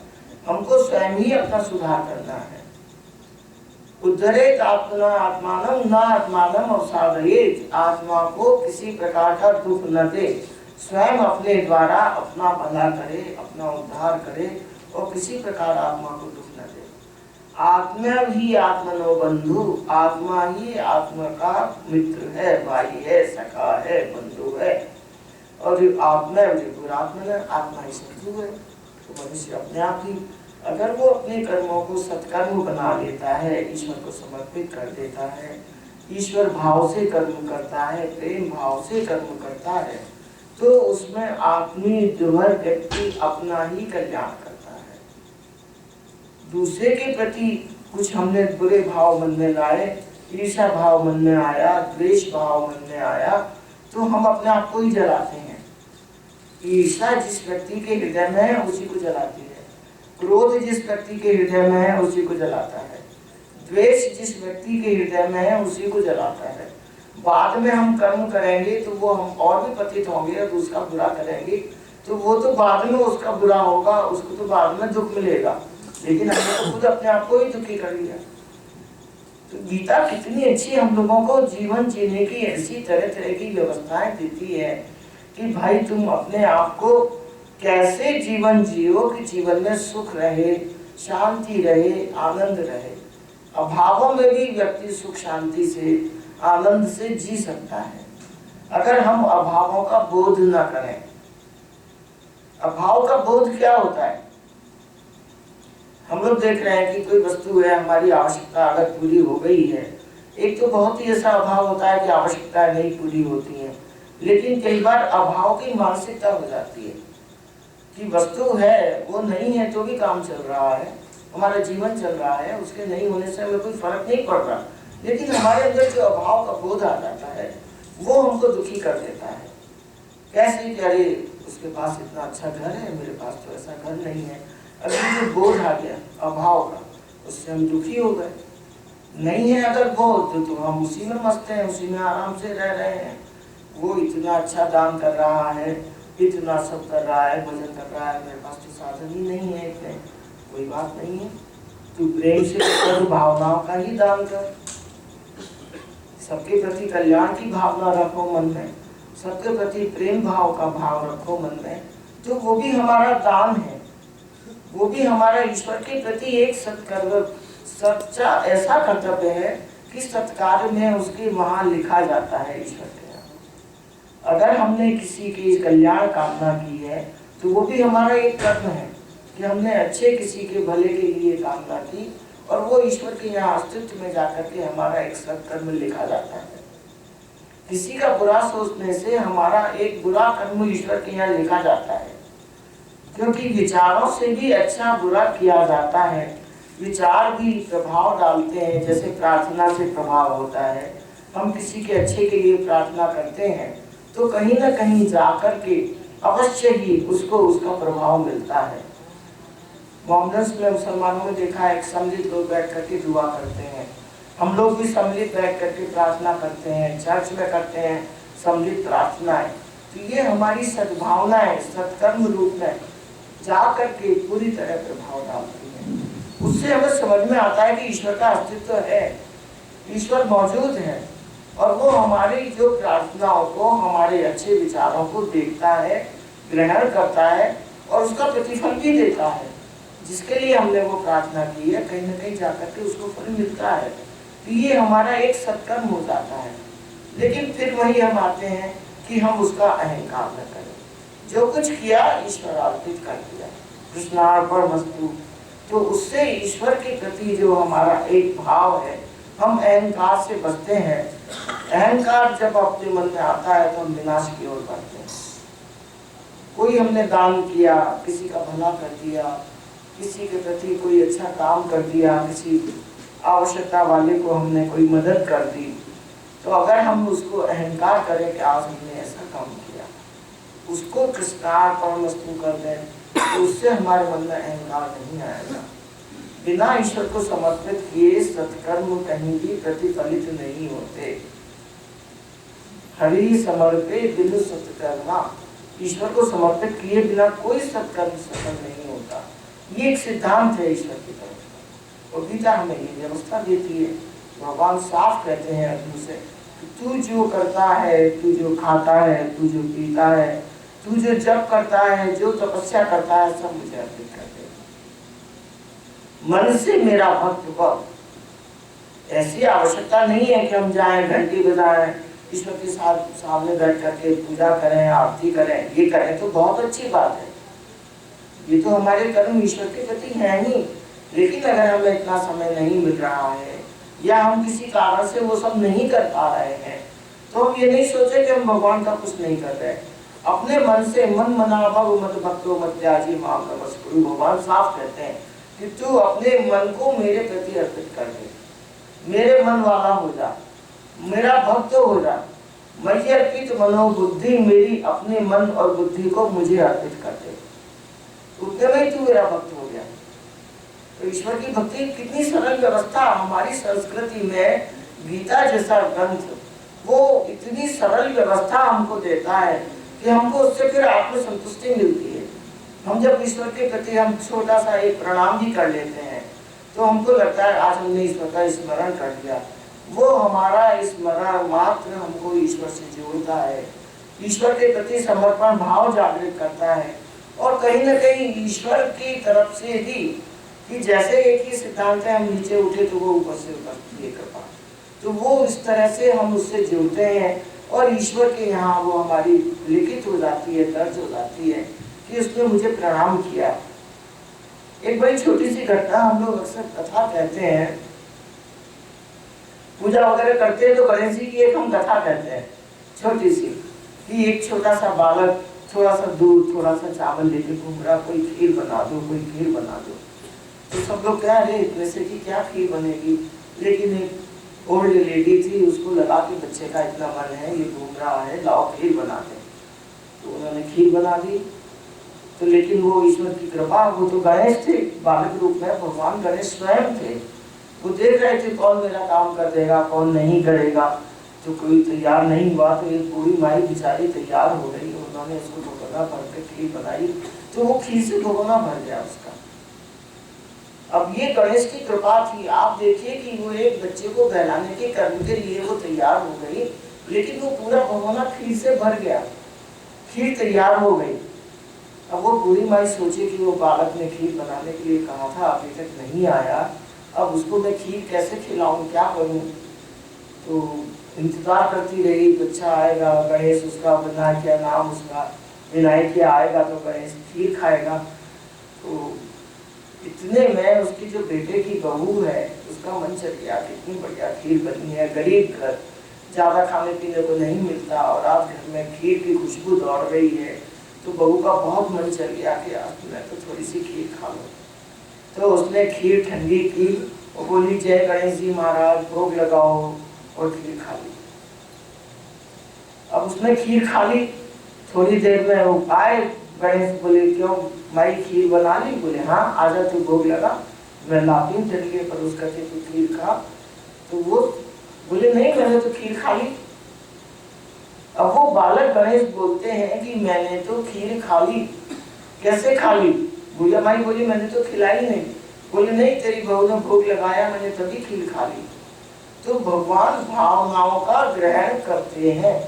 हमको स्वयं ही अपना सुधार करना है। उद्धरेत आत्मना आत्मानम न आत्मानम अवसादयेत, आत्मा को किसी प्रकार का दुख न दे, स्वयं अपने द्वारा अपना भला करे, अपना उद्धार करे, और किसी प्रकार आत्मा को दुख न दे। आत्मा ही आत्मनो बंधु, आत्मा ही आत्मा का मित्र है, भाई है, सखा है, बंधु है, और आत्मा आत्मा ही शत्रु है। तो मनुष्य अपने आप ही अगर वो अपने कर्मों को सत्कर्म बना लेता है, ईश्वर को समर्पित कर देता है, ईश्वर भाव से कर्म करता है, प्रेम भाव से कर्म करता है, तो उसमें आत्मी दुर्बल व्यक्ति अपना ही कल्याण करता है। दूसरे के प्रति कुछ हमने बुरे भाव मन में लाए, ईर्ष्या भाव मन में आया, द्वेष भाव मन में आया, तो हम अपने आप को ही जलाते हैं। ईर्ष्या जिस व्यक्ति के हृदय में है उसी को जलाती है, क्रोध जिस व्यक्ति के हृदय में है उसी को जलाता है, द्वेष जिस व्यक्ति के हृदय में है उसी को जलाता है। बाद में हम कर्म करेंगे तो वो हम और भी पतित होंगे और उसका बुरा करेंगे तो वो तो बाद में उसका बुरा होगा, उसको तो बाद में दुख मिलेगा, लेकिन हमने तो खुद अपने आप को ही दुखी कर लिया। तो गीता कितनी अच्छी हम लोगों को जीवन जीने की ऐसी तरह तरह की व्यवस्थाएं देती है कि भाई तुम अपने आप को कैसे जीवन जियो कि जीवन में सुख रहे, शांति रहे, आनंद रहे। अभावों में भी व्यक्ति सुख शांति से आनंद से जी सकता है अगर हम अभावों का बोध न करें। अभाव का बोध क्या होता है? हम लोग देख रहे हैं कि कोई वस्तु है, हमारी आवश्यकता अगर पूरी हो गई है, एक तो बहुत ही ऐसा अभाव होता है कि आवश्यकताएं नहीं पूरी होती हैं, लेकिन कई बार अभाव की मानसिकता हो जाती है कि वस्तु है वो नहीं है तो भी काम चल रहा है, हमारा जीवन चल रहा है, उसके नहीं होने से हमें कोई फर्क नहीं पड़ रहा, लेकिन हमारे अंदर जो अभाव का बोध आ जाता है वो हमको दुखी कर देता है। कैसे कि अरे उसके पास इतना अच्छा घर है, मेरे पास तो ऐसा घर नहीं है। अभी जो बोध आ गया अभाव का, उससे हम दुखी हो गए। नहीं है अगर बोध तो हम उसी में मस्त हैं, उसी में आराम से रह रहे हैं। वो इतना अच्छा दान कर रहा है, इतना सब कर रहा है, भजन कर रहा है, मेरे पास तो साधन ही नहीं है इतने, कोई बात नहीं है। तू प्रेम से कर, भावनाओं का ही दान कर, सबके प्रति कल्याण की भावना रखो मन में, सबके प्रति प्रेम भाव का भाव रखो मन में, तो वो भी हमारा दान है, वो भी हमारा ईश्वर के प्रति एक सत्कर्म, सच्चा ऐसा कर्तव्य है कि सत्कार्य में उसके वहां लिखा जाता है ईश्वर के यहाँ। अगर हमने किसी की कल्याण कामना की है तो वो भी हमारा एक कर्म है कि हमने अच्छे किसी के भले के लिए कामना की और वो ईश्वर के यहाँ अस्तित्व में जाकर के हमारा एक सत्कर्म लिखा जाता है। किसी का बुरा सोचने से हमारा एक बुरा कर्म ईश्वर के यहाँ लिखा जाता है, क्योंकि विचारों से भी अच्छा बुरा किया जाता है। विचार भी प्रभाव डालते हैं, जैसे प्रार्थना से प्रभाव होता है। हम किसी के अच्छे के लिए प्रार्थना करते हैं तो कहीं ना कहीं जाकर के अवश्य ही उसको उसका प्रभाव मिलता है। मोहम्मदन में मुसलमानों में देखा है, एक सम्मिलित लोग बैठ करके दुआ करते हैं। हम लोग भी सम्मिलित बैठ करके प्रार्थना करते हैं, चर्च में करते हैं सम्मिलित प्रार्थनाएं। तो ये हमारी सद्भावनाएं सत्कर्म रूप में जा करके पूरी तरह प्रभाव डालती है। उससे हमें समझ में आता है कि ईश्वर का अस्तित्व है, ईश्वर मौजूद है और वो हमारी जो प्रार्थनाओं को, हमारे अच्छे विचारों को देखता है, ग्रहण करता है और उसका प्रतिफल भी देता है। जिसके लिए हमने वो प्रार्थना की है कहीं ना कहीं जाकर के उसको फल मिलता है। तो ये हमारा एक सत्कर्म हो जाता है। लेकिन फिर वही हम आते हैं कि हम उसका अहंकार न करें। जो कुछ किया ईश्वर अर्पित कर दिया, कृष्णार्पणमस्तु। तो उससे ईश्वर के प्रति जो हमारा एक भाव है, हम अहंकार से बचते हैं। अहंकार जब अपने मन में आता है तो हम विनाश की ओर बढ़ते हैं। कोई हमने दान किया, किसी का भला कर दिया, किसी के प्रति कोई अच्छा काम कर दिया, किसी आवश्यकता वाले को हमने कोई मदद कर दी, तो अगर हम उसको अहंकार करें कि आज हमने ऐसा काम किया, उसको कृष्णार्पणमस्तु कर दें, तो उससे हमारे मन में अहंकार नहीं आएगा। बिना ईश्वर को समर्पित किए सत्कर्म कहीं भी प्रतिफलित नहीं होते। हरि समर्पे बिनु सत्कर्मा, ईश्वर को समर्पित किए बिना कोई सत्कर्म सफल नहीं होता। ये एक सिद्धांत है ईश्वर की तरफ और गीता हमें ये व्यवस्था देती है। भगवान साफ कहते हैं अर्जुन से कि तू जो करता है, तू जो खाता है, तू जो पीता है, तू जो जप करता है, जो तपस्या करता है, सब मुझे अर्पित कर दे। मन से मेरा भक्त बन। ऐसी आवश्यकता नहीं है कि हम जाएं, घंटी बजाएं, ईश्वर के साथ सामने बैठ करके पूजा करें, आरती करें। ये करें तो बहुत अच्छी बात है, ये तो हमारे कर्म ईश्वर के प्रति है ही। लेकिन अगर हमें इतना समय नहीं मिल रहा है या हम किसी कारण से वो सब नहीं कर पा रहे हैं, तो हम ये नहीं सोचे कि हम भगवान का कुछ नहीं कर रहे। अपने मन से मन मना भव मत भक्तो मत त्याजी माम नमस्कुरु। भगवान साफ कहते हैं कि तू अपने मन को मेरे प्रति अर्पित कर दे, मेरे मन वाला हो जा, मेरा भक्त हो जा। मयि अर्पित मनोबुद्धि, मेरी अपने मन और बुद्धि को मुझे अर्पित कर दे, उतने में ही तू मेरा भक्त हो गया। तो ईश्वर की भक्ति कितनी सरल व्यवस्था, हमारी संस्कृति में गीता जैसा ग्रंथ वो इतनी सरल व्यवस्था हमको देता है कि हमको उससे फिर आत्मसंतुष्टि मिलती है। हम जब ईश्वर के प्रति हम छोटा सा एक प्रणाम भी कर लेते हैं तो हमको लगता है आज हमने ईश्वर का स्मरण कर लिया। वो हमारा स्मरण मात्र हमको ईश्वर से जोड़ता है, ईश्वर के प्रति समर्पण भाव जागृत करता है, और कहीं न कहीं ईश्वर की तरफ से ही कि जैसे एक ही सिद्धांत है, हम नीचे उठे तो वो ऊपर से उतरती है कृपा, तो वो इस तरह से हम उससे जुड़ते हैं और ईश्वर के यहाँ वो हमारी लिखित हो जाती है, दर्ज हो जाती है कि उसने मुझे प्रणाम किया। एक बड़ी छोटी सी घटना, हम लोग अक्सर कथा कहते हैं, पूजा वगैरह करते हैं तो गणेश जी की एक हम कथा कहते हैं छोटी सी, कि एक छोटा सा बालक थोड़ा सा दूध थोड़ा सा चावल लेके घूम रहा, कोई खीर बना दो, कोई खीर बना दो। तो सब लोग कह रहे इतने से कि क्या खीर बनेगी, लेकिन एक ओल्ड लेडी थी, उसको लगा कि बच्चे का इतना मन है, ये घूम रहा है, लाओ खीर बना दे। तो उन्होंने खीर बना दी। तो लेकिन वो ईश्वर की कृपा, वो तो गणेश थे, बालक रूप में भगवान गणेश स्वयं थे, वो देख रहे थे कौन मेरा काम कर देगा कौन नहीं करेगा। तो कोई तैयार नहीं हुआ, तो एक बूढ़ी माई बेचारी तैयार हो गई, उन्होंने उसको भगोना भर के खीर बनाई, तो वो खीर से भगोना भर गया उसका। अब ये गणेश की कृपा थी। आप देखिए कि वो एक बच्चे को बहलाने के कर्म के लिए वो तैयार हो गई, लेकिन वो पूरा भगोना खीर से भर गया, खीर तैयार हो गई। अब वो बूढ़ी माई सोचे कि वो बालक ने खीर बनाने के लिए कहा था, अभी तक नहीं आया, अब उसको मैं खीर कैसे खिलाऊं, क्या करूं। तो इंतजार करती रही, बच्चा आएगा, गणेश उसका विनायक नाम उसका विनायक आएगा तो गणेश खीर खाएगा। तो इतने में उसकी जो बेटे की बहू है उसका मन चल गया, कितनी बढ़िया खीर बनी है, गरीब घर, ज्यादा खाने पीने को नहीं मिलता और आज घर में खीर की खुशबू दौड़ रही है। तो बहू का बहुत मन चल गया कि आज मैं तो थोड़ी सी खीर खा लूं। तो उसने खीर ठंडी की और बोली जय गणेश जी महाराज, भोग लगाओ, और खीर खा ली। अब उसने खीर खा ली, थोड़ी देर में वो आए गणेश, बोले क्यों माई खीर बना ली, बोले हाँ आजा तू भोग लगा, मैं लाती हूँ तेरे लिए परोस करके, तू खीर खा। तो वो बोले नहीं मैंने तो खीर खा ली। अब वो बालक गणेश बोलते हैं कि मैंने तो खीर खा ली। कैसे खा ली? बुढ़िया माई बोली मैंने तो खिलाई नहीं। बोले नहीं तेरी बहू ने भोग लगाया, मैंने तभी खीर खा ली। तो भगवान भावनाओं का ग्रहण करते हैं।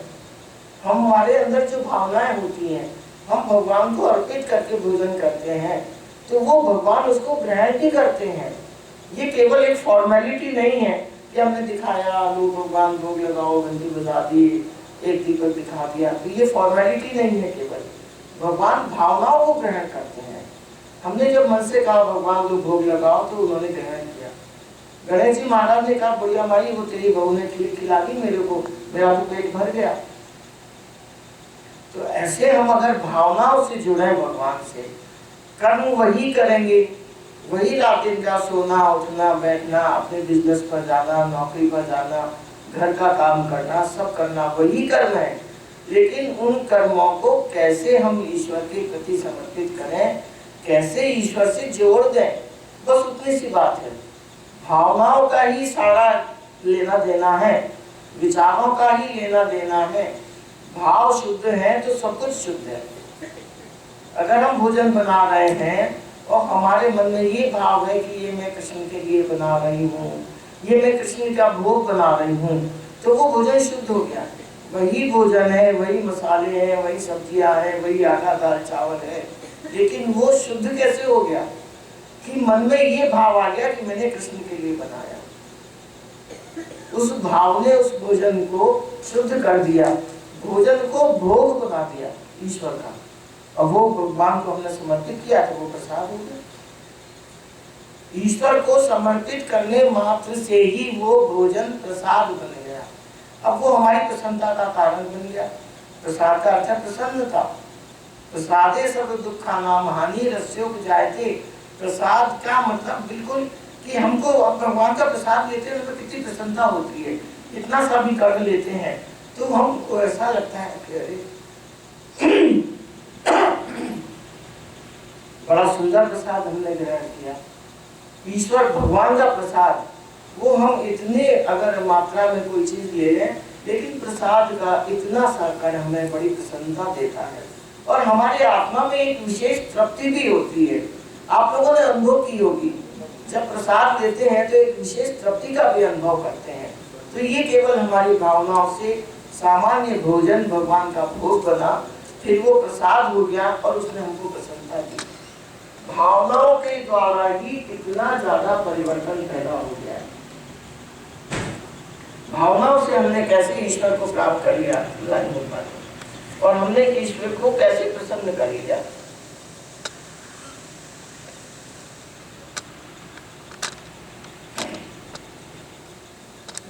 हम हमारे अंदर जो भावनाएं होती हैं हम भगवान को अर्पित करके भोजन करते हैं, तो वो भगवान उसको ग्रहण भी करते हैं। ये केवल एक फॉर्मेलिटी नहीं है कि हमने दिखाया, लोग भगवान भोग लगाओ, घंटी बजा दी, एक दीपक दिखा दिया, तो ये फॉर्मेलिटी नहीं है। केवल भगवान भावनाओं को ग्रहण करते हैं। हमने जब मन से कहा भगवान लोग भोग लगाओ तो उन्होंने ग्रहण किया। गणेश जी महाराज ने कहा बुढ़िया माई वो तेरी बहू ने खीर खिला दी मेरे को, मेरा तो पेट भर गया। तो ऐसे हम अगर भावनाओं से जुड़े भगवान से, कर्म वही करेंगे, वही रात दिन का सोना उठना बैठना, अपने बिजनेस पर जाना, नौकरी पर जाना, घर का काम करना, सब करना वही कर्म है। लेकिन उन कर्मों को कैसे हम ईश्वर के प्रति समर्पित करें, कैसे ईश्वर से जोड़ दें, बस उतनी सी बात है। भावनाओं का ही सारा लेना देना है, विचारों का ही लेना देना है। भाव शुद्ध है तो सब कुछ शुद्ध है। अगर हम भोजन बना रहे हैं और हमारे मन में ये भाव है कि ये मैं कृष्ण के लिए बना रही हूँ, ये मैं कृष्ण का भोग बना रही हूँ, तो वो भोजन शुद्ध हो गया। वही भोजन है, वही मसाले हैं, वही सब्जियां हैं, वही आटा दाल चावल है, लेकिन वो शुद्ध कैसे हो गया कि मन में ये भाव आ गया कि मैंने कृष्ण के लिए बनाया। उस भाव ने उस भोजन को शुद्ध कर दिया, भोजन को भोग बना दिया ईश्वर का, और वो भगवान को हमने समर्पित किया तो वो प्रसाद हो गया। ईश्वर को समर्पित करने मात्र से ही वो भोजन प्रसाद बन गया। अब वो हमारी प्रसन्नता का कारण बन गया। प्रसाद का अर्थ प्रसन्नता। प्रसादे सब दुखानाम हानि रस्योपजायते। प्रसाद का मतलब बिल्कुल कि हमको अब भगवान का प्रसाद लेते हैं तो कितनी प्रसन्नता होती है। इतना सा भी कर लेते हैं तो हमको ऐसा लगता है कि अरे बड़ा सुंदर प्रसाद हमने ग्रहण किया। ईश्वर भगवान का प्रसाद वो हम इतने अगर मात्रा में कोई चीज ले लें, लेकिन प्रसाद का इतना सा कर हमें बड़ी प्रसन्नता देता है और हमारी आत्मा में एक विशेष तृप्ति भी होती है। आप लोगों ने अनुभव की होगी, जब प्रसाद लेते हैं तो एक विशेष तृप्ति का भी अनुभव करते हैं। तो ये केवल हमारी भावनाओं से सामान्य भोजन भगवान का भोग बना, फिर वो प्रसाद हो गया और उसने हमको प्रसन्नता दी। भावनाओं के द्वारा ही इतना ज्यादा परिवर्तन पैदा हो गया है। भावनाओं से हमने कैसे ईश्वर को प्राप्त कर लिया नहीं हो पाता, और हमने ईश्वर को कैसे प्रसन्न कर लिया।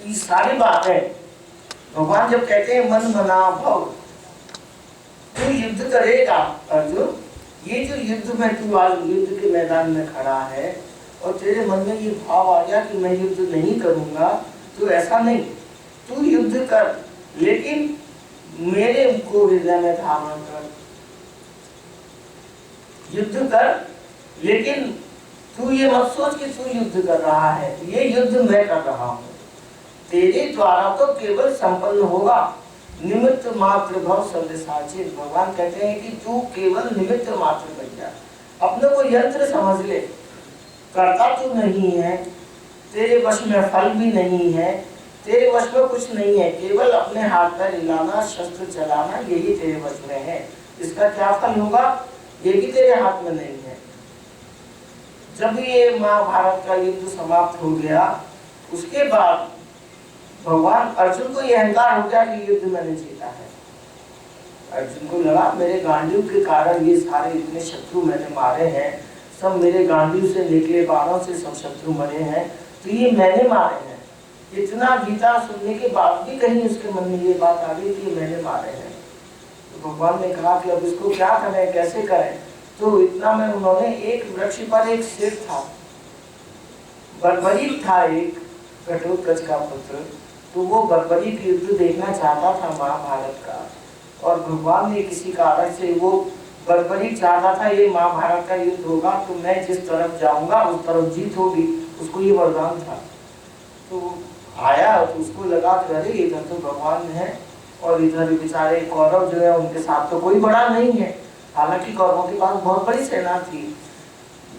ये सारी बातें भगवान जब कहते हैं मन मना भव, तू युद्ध करेगा अर्जुन, ये जो युद्ध में तू आज युद्ध के मैदान में खड़ा है और तेरे मन में ये भाव आ गया कि मैं युद्ध नहीं करूंगा, तो ऐसा नहीं, तू युद्ध कर लेकिन मेरे को हृदय में धारण कर। युद्ध कर लेकिन तू ये मत सोच कि तू युद्ध कर रहा है, ये युद्ध मैं कर रहा हूँ, तेरे द्वारा तो केवल संपन्न होगा। निमित्त मात्र भव संदेशाची। भगवान कहते हैं कि तू केवल निमित्त मात्र बन जा, अपने को यंत्र समझ ले, करता तू नहीं है, तेरे वश में फल भी नहीं है, तेरे वश में कुछ नहीं है, केवल अपने हाथ पैर हिलाना शस्त्र चलाना यही तेरे वश में है। इसका क्या फल होगा ये भी तेरे हाथ में नहीं है। जब ये महाभारत का युद्ध समाप्त हो गया, उसके बाद भगवान अर्जुन को यह अहंकार हो गया कि युद्ध मैंने जीता है। अर्जुन को लगा मेरे गांडीव के कारण ये सारे इतने शत्रु मैंने मारे हैं, सब मेरे गांडीव से निकले बाणों से सब शत्रु मरे हैं, तो ये मैंने मारे हैं। इतना गीता सुनने के बाद भी कहीं उसके मन में ये बात आ गई कि मैंने मारे हैं। तो भगवान ने कहा कि अब इसको क्या करें, कैसे करें। तो इतना में उन्होंने एक वृक्ष पर एक शेर था, बर्बरीक था, एक घटोत्कच का पुत्र, तो वो बर्बरीक युद्ध देखना चाहता था महाभारत का, और भगवान ने किसी कारण से वो बर्बरीक चाहता था ये महाभारत का युद्ध होगा तो मैं जिस तरफ जाऊंगा उस तरफ जीत होगी, उसको ये वरदान था। तो आया तो उसको लगा कि अरे इधर तो भगवान है और इधर बेचारे कौरव जो है उनके साथ तो कोई बड़ा नहीं है। हालांकि कौरवों के पास बहुत बड़ी सेना थी,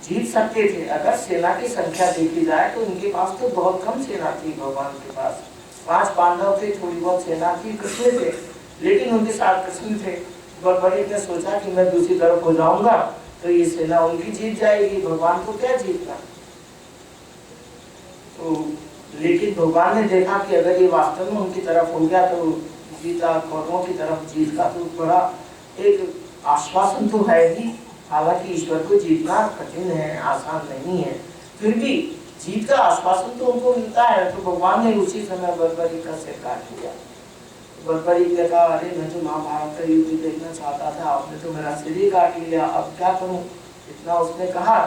जीत सकते थे। अगर सेना की संख्या देखी जाए तो उनके पास तो बहुत कम सेना थी। भगवान के पास 5 पांडव थे, थोड़ी बहुत सेना थी, कृष्ण थे, लेकिन उनके साथ कृष्ण थे। बर्बरीक ने सोचा कि मैं दूसरी तरफ हो जाऊंगा तो ये सेना उनकी जीत जाएगी, भगवान को क्या जीतना। तो लेकिन भगवान ने देखा कि अगर ये वास्तव में उनकी तरफ हो गया तो गीता कौरवों की तरफ जीत का तो बड़ा एक आश्वासन तो है ही। हालांकि ईश्वर को जीतना कठिन है, आसान नहीं है, फिर भी जीत का आश्वासन तो उनको मिलता है। तो भगवान ने उसी समय बर्बरीक का सिर काट लिया। बर्बरीक ने कहा अरे मैं तो महाभारत का युद्ध देखना चाहता था, आपने तो मेरा सिर ही काट लिया, अब क्या करूं। इतना उसने कहा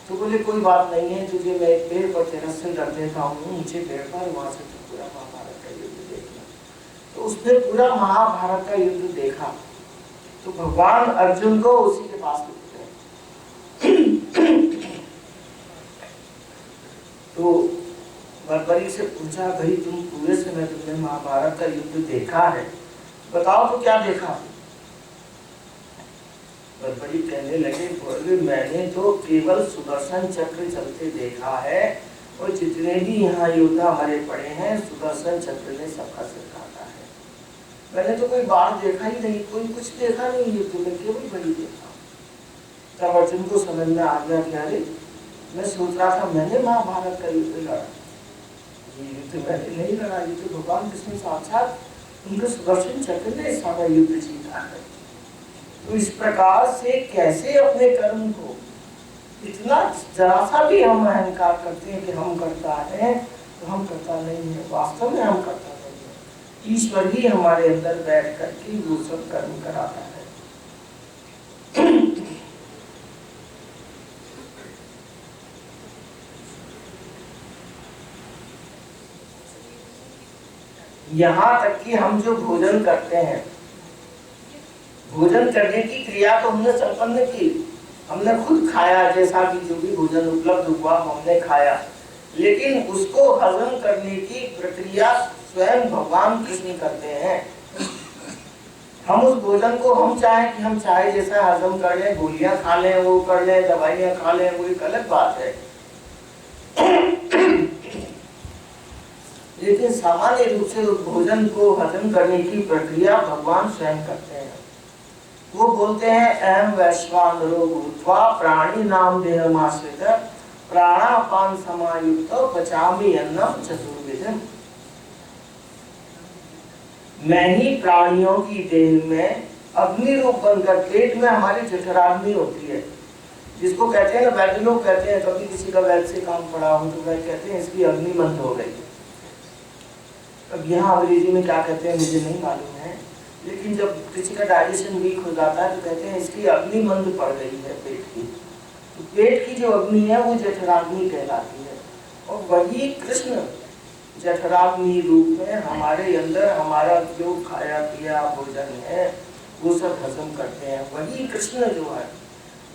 तो बोले कोई बात नहीं है, तुझे मैं एक पेड़ पर तेरा सिर रख देता हूँ ऊंचे पेड़ पर, वहां से तो पूरा महाभारत का युद्ध देखना। तो उसने पूरा महाभारत का युद्ध देखा। तो भगवान अर्जुन को उसी के पास तो बर्बरीक से पूछा भाई तुम पूरे समय तुमने महाभारत का युद्ध देखा है, बताओ तो क्या देखा। बर्बरीक कहने लगे बोले मैंने तो केवल सुदर्शन चक्र चलते देखा है, और जितने भी यहाँ योद्धा हमारे पड़े हैं सुदर्शन चक्र ने सबका सिर काटा है। मैंने तो कोई बाढ़ देखा ही नहीं, कोई कुछ देखा नहीं युद्ध में, केवल बलि देखा। तब अर्जुन को समझ में आ गया कि अरे मैं सोच रहा था मैंने महाभारत का युद्ध लड़ा, ये युद्ध मैंने नहीं लड़ा, ये तो भगवान कृष्ण साक्षात उनके सुदर्शन चक्र ने सारा युद्ध जीता है। तो इस प्रकार से कैसे अपने कर्म को इतना जरा सा भी हम अहंकार करते हैं कि हम करता है, तो हम करता नहीं है, वास्तव में हम करता नहीं है। ईश्वर ही हमारे अंदर बैठ करके वो सब कर्म कराता है। यहाँ तक कि हम जो भोजन करते हैं, भोजन करने की क्रिया तो हमने संपन्न की, हमने खुद खाया, जैसा कि जो भी भोजन उपलब्ध हुआ हमने खाया, लेकिन उसको हजम करने की प्रक्रिया स्वयं भगवान कृष्ण करते हैं। हम उस भोजन को हम चाहें कि हम चाहे जैसा हजम कर लें, गोलियां खा लें, वो कर लें, दवाइयां खा लें, वो एक अलग बात है। लेकिन सामान्य रूप से उस भोजन को हजम करने की प्रक्रिया भगवान स्वयं करते हैं। वो बोलते हैं अहम वैश्वानरो भूत्वा प्राणी नाम देहमाश्रित प्राणापान समायुक्त पचामि अन्नम चतुर्विधम्। मैं ही प्राणियों की देह में अग्नि रूप बनकर, पेट में हमारी जठराग्नि होती है, जिसको कहते हैं ना, वैद्य लोग कहते हैं, कभी किसी का वैद्य से काम पड़ा हो तो वैद्य कहते हैं इसकी अग्नि बंद हो गई। अब यहाँ अंग्रेजी में क्या कहते हैं मुझे नहीं मालूम है, लेकिन जब किसी का डाइजेशन वीक हो जाता है तो कहते हैं इसकी अग्नि मंद पड़ गई है पेट की। तो पेट की जो अग्नि है वो जठराग्नि कहलाती है, और वही कृष्ण जठराग्नि रूप में हमारे अंदर हमारा जो खाया पिया भोजन है वो सब हजम करते हैं। वही कृष्ण जो है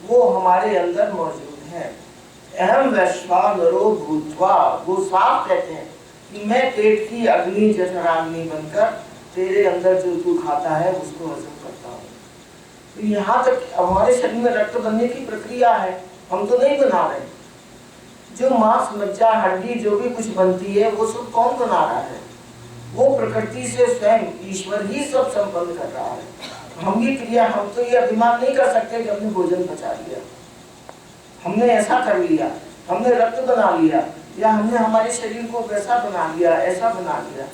वो हमारे अंदर मौजूद है। अहम वैश्वानरो भूत्वा, वो साफ कहते हैं कि मैं पेट की अग्नि जठराग्नि बनकर तेरे अंदर जो तू खाता है उसको हजम करता हूँ। तो यहाँ तक हमारे शरीर में रक्त बनने की प्रक्रिया है, हम तो नहीं बना रहे। जो मांस मज्जा हड्डी जो भी कुछ बनती है वो सब कौन बना रहा है? वो प्रकृति से स्वयं ईश्वर ही सब संपन्न कर रहा है। हम ये क्रिया, हम तो ये अभिमान नहीं कर सकते कि हमने भोजन पचा लिया, हमने ऐसा कर लिया, हमने रक्त बना लिया, या हमने हमारे शरीर को वैसा बना लिया, ऐसा बना लिया।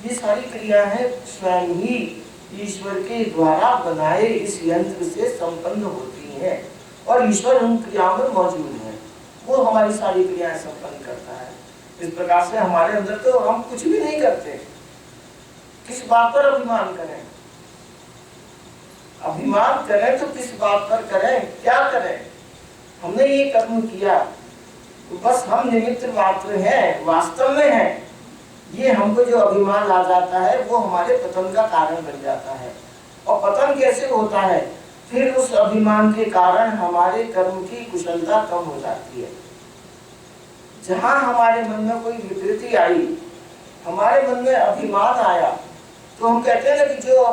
ये सारी क्रियाएं स्वयं ही ईश्वर के द्वारा बनाए इस यंत्र से संपन्न होती हैं, और ईश्वर उन क्रियाओं में मौजूद है, वो हमारी सारी क्रियाएं संपन्न करता है। इस प्रकार से हमारे अंदर तो हम कुछ भी नहीं करते। किस बात पर अभिमान करें? अभिमान करें तो किस बात पर करें, क्या करें? हमने ये कर्म किया तो बस हम निमित्त मात्र हैं, वास्तव में हैं। ये हमको जो अभिमान आ जाता है वो हमारे पतन का कारण बन जाता है। और पतन कैसे होता है? फिर उस अभिमान के कारण हमारे कर्म की कुशलता कम हो जाती है। जहां हमारे मन में कोई विकृति आई, हमारे मन में अभिमान आया, तो हम कहते हैं ना कि जो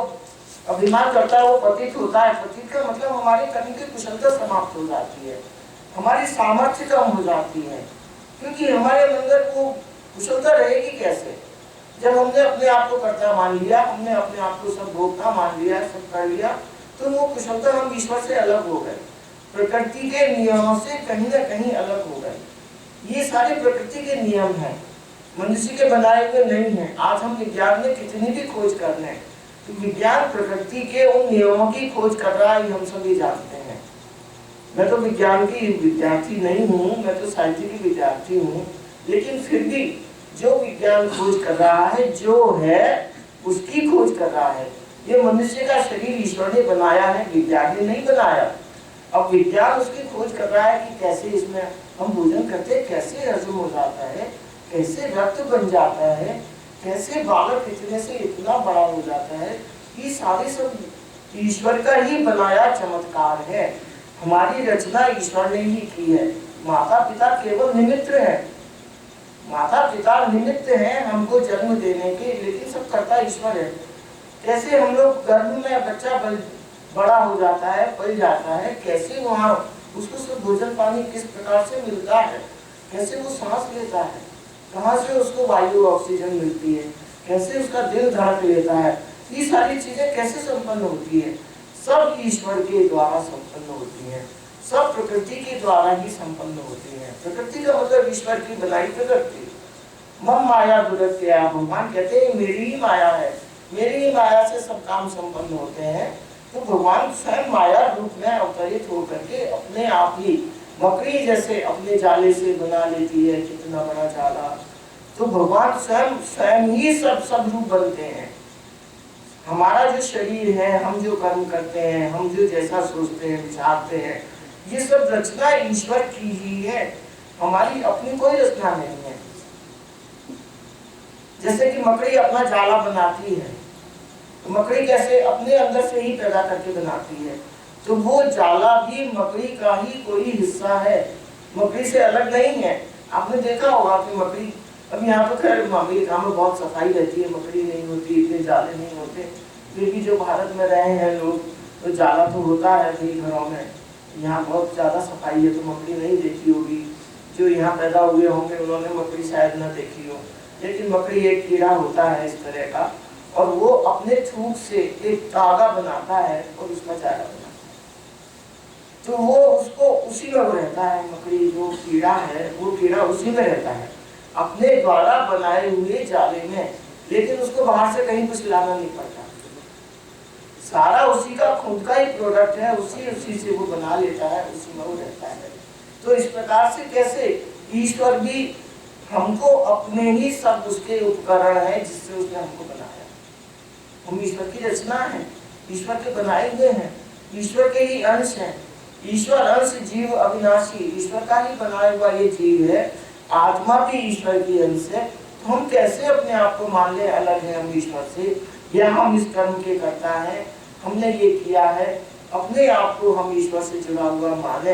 अभिमान करता है वो पतित होता है। पतित का मतलब हमारे कर्म की कुशलता समाप्त हो जाती है, हमारी सामर्थ्य कम हो जाती है, क्योंकि हमारे अंदर वो कुशलता रहेगी कैसे? जब हमने अपने आप को कर्ता मान लिया, हमने अपने आप को सब भोक्ता मान लिया, सब कर लिया, तो वो कुशलता हम ईश्वर से अलग हो गए, प्रकृति के नियमों से कहीं ना कहीं अलग हो गए। ये सारे प्रकृति के नियम हैं, मनुष्य के बनाए हुए नहीं है। आज हम विज्ञान में कितनी भी खोज कर लें तो विज्ञान प्रकृति के उन नियमों की खोज कर रहा है, हम सभी जानते हैं। मैं तो विज्ञान की विद्यार्थी नहीं हूँ, मैं तो साहित्य की विद्यार्थी हूँ, लेकिन फिर भी जो विज्ञान खोज कर रहा है, जो है उसकी खोज कर रहा है। ये मनुष्य का शरीर ईश्वर ने बनाया है, विज्ञान ने नहीं बनाया। अब विज्ञान उसकी खोज कर रहा है कि कैसे इसमें हम भोजन करते हैं, कैसे हजम हो जाता है, कैसे रक्त बन जाता है, कैसे बालक इतने से इतना बड़ा हो जाता है। ये सारे सब ईश्वर का ही बनाया चमत्कार है, हमारी रचना ईश्वर ने ही की है। माता पिता केवल निमित्त है, माता पिता निमित्त हैं हमको जन्म देने के, लेकिन सब करता ईश्वर है। कैसे हम लोग गर्भ में बच्चा बड़ा हो जाता है, पल जाता है, कैसे वहाँ उसको सब भोजन पानी किस प्रकार से मिलता है, कैसे वो सांस लेता है, कहाँ से उसको वायु ऑक्सीजन मिलती है, कैसे उसका दिल धड़क लेता है, ये सारी चीजें कैसे संपन्न होती है? सब ईश्वर के द्वारा संपन्न होती है, सब प्रकृति के द्वारा ही संपन्न होती है। प्रकृति का मतलब ईश्वर की बनाई प्रकृति। मम माया दुरत्या, भगवान कहते हैं मेरी ही माया है, मेरी ही माया से सब काम संपन्न होते हैं। तो भगवान स्वयं माया रूप में अवतरित होकर के अपने आप ही मकड़ी जैसे अपने जाले से बना लेती है कितना बड़ा जाला, तो भगवान स्वयं ही सब रूप बनते हैं। हमारा जो शरीर है, हम जो कर्म करते हैं, हम जो जैसा सोचते हैं विचारते हैं, ये सब रचना ईश्वर की ही है, हमारी अपनी कोई रचना नहीं है। जैसे कि मकड़ी अपना जाला बनाती है, तो मकड़ी कैसे अपने अंदर से ही पैदा करके बनाती है। तो वो जाला भी मकड़ी का ही कोई हिस्सा है, मकड़ी से अलग नहीं है। आपने देखा होगा कि मकड़ी, अब यहाँ तो खैर अमेरिका में बहुत सफाई रहती है, मकड़ी नहीं होती, इतने जाले नहीं होते, फिर भी जो भारत में रहे हैं लोग तो जाला तो होता है कई घरों में। यहाँ बहुत ज़्यादा सफाई है तो मकड़ी नहीं देखी होगी, जो यहाँ पैदा हुए होंगे उन्होंने मकड़ी शायद न देखी हो। लेकिन मकड़ी एक कीड़ा होता है इस तरह का, और वो अपने थूक से एक तागा बनाता है और उसका चारा बनाता है, तो वो उसको उसी में रहता है। मकड़ी जो कीड़ा है वो कीड़ा उसी में रहता है, अपने द्वारा बनाए हुए जाले में, लेकिन उसको बाहर से कहीं कुछ लाना नहीं पड़ता, सारा उसी का खुद का ही प्रोडक्ट है, उसी से वो बना लेता है, उसी में वो रहता है। तो इस प्रकार से कैसे ईश्वर भी हमको अपने ही सब उसके उपकरण है जिससे उसने हमको बनाया। हम ईश्वर की रचना है, ईश्वर के बनाए हुए हैं, ईश्वर के ही अंश हैं। ईश्वर अंश जीव अविनाशी, ईश्वर का ही बनाया हुआ ये जीव है, आत्मा भी ईश्वर की अंश है। तो हम कैसे अपने आप को मान ले अलग है हम ईश्वर से, या हम इस कर्म के करता है, हमने ये किया है, अपने आप को हम ईश्वर से जुड़ा हुआ माने,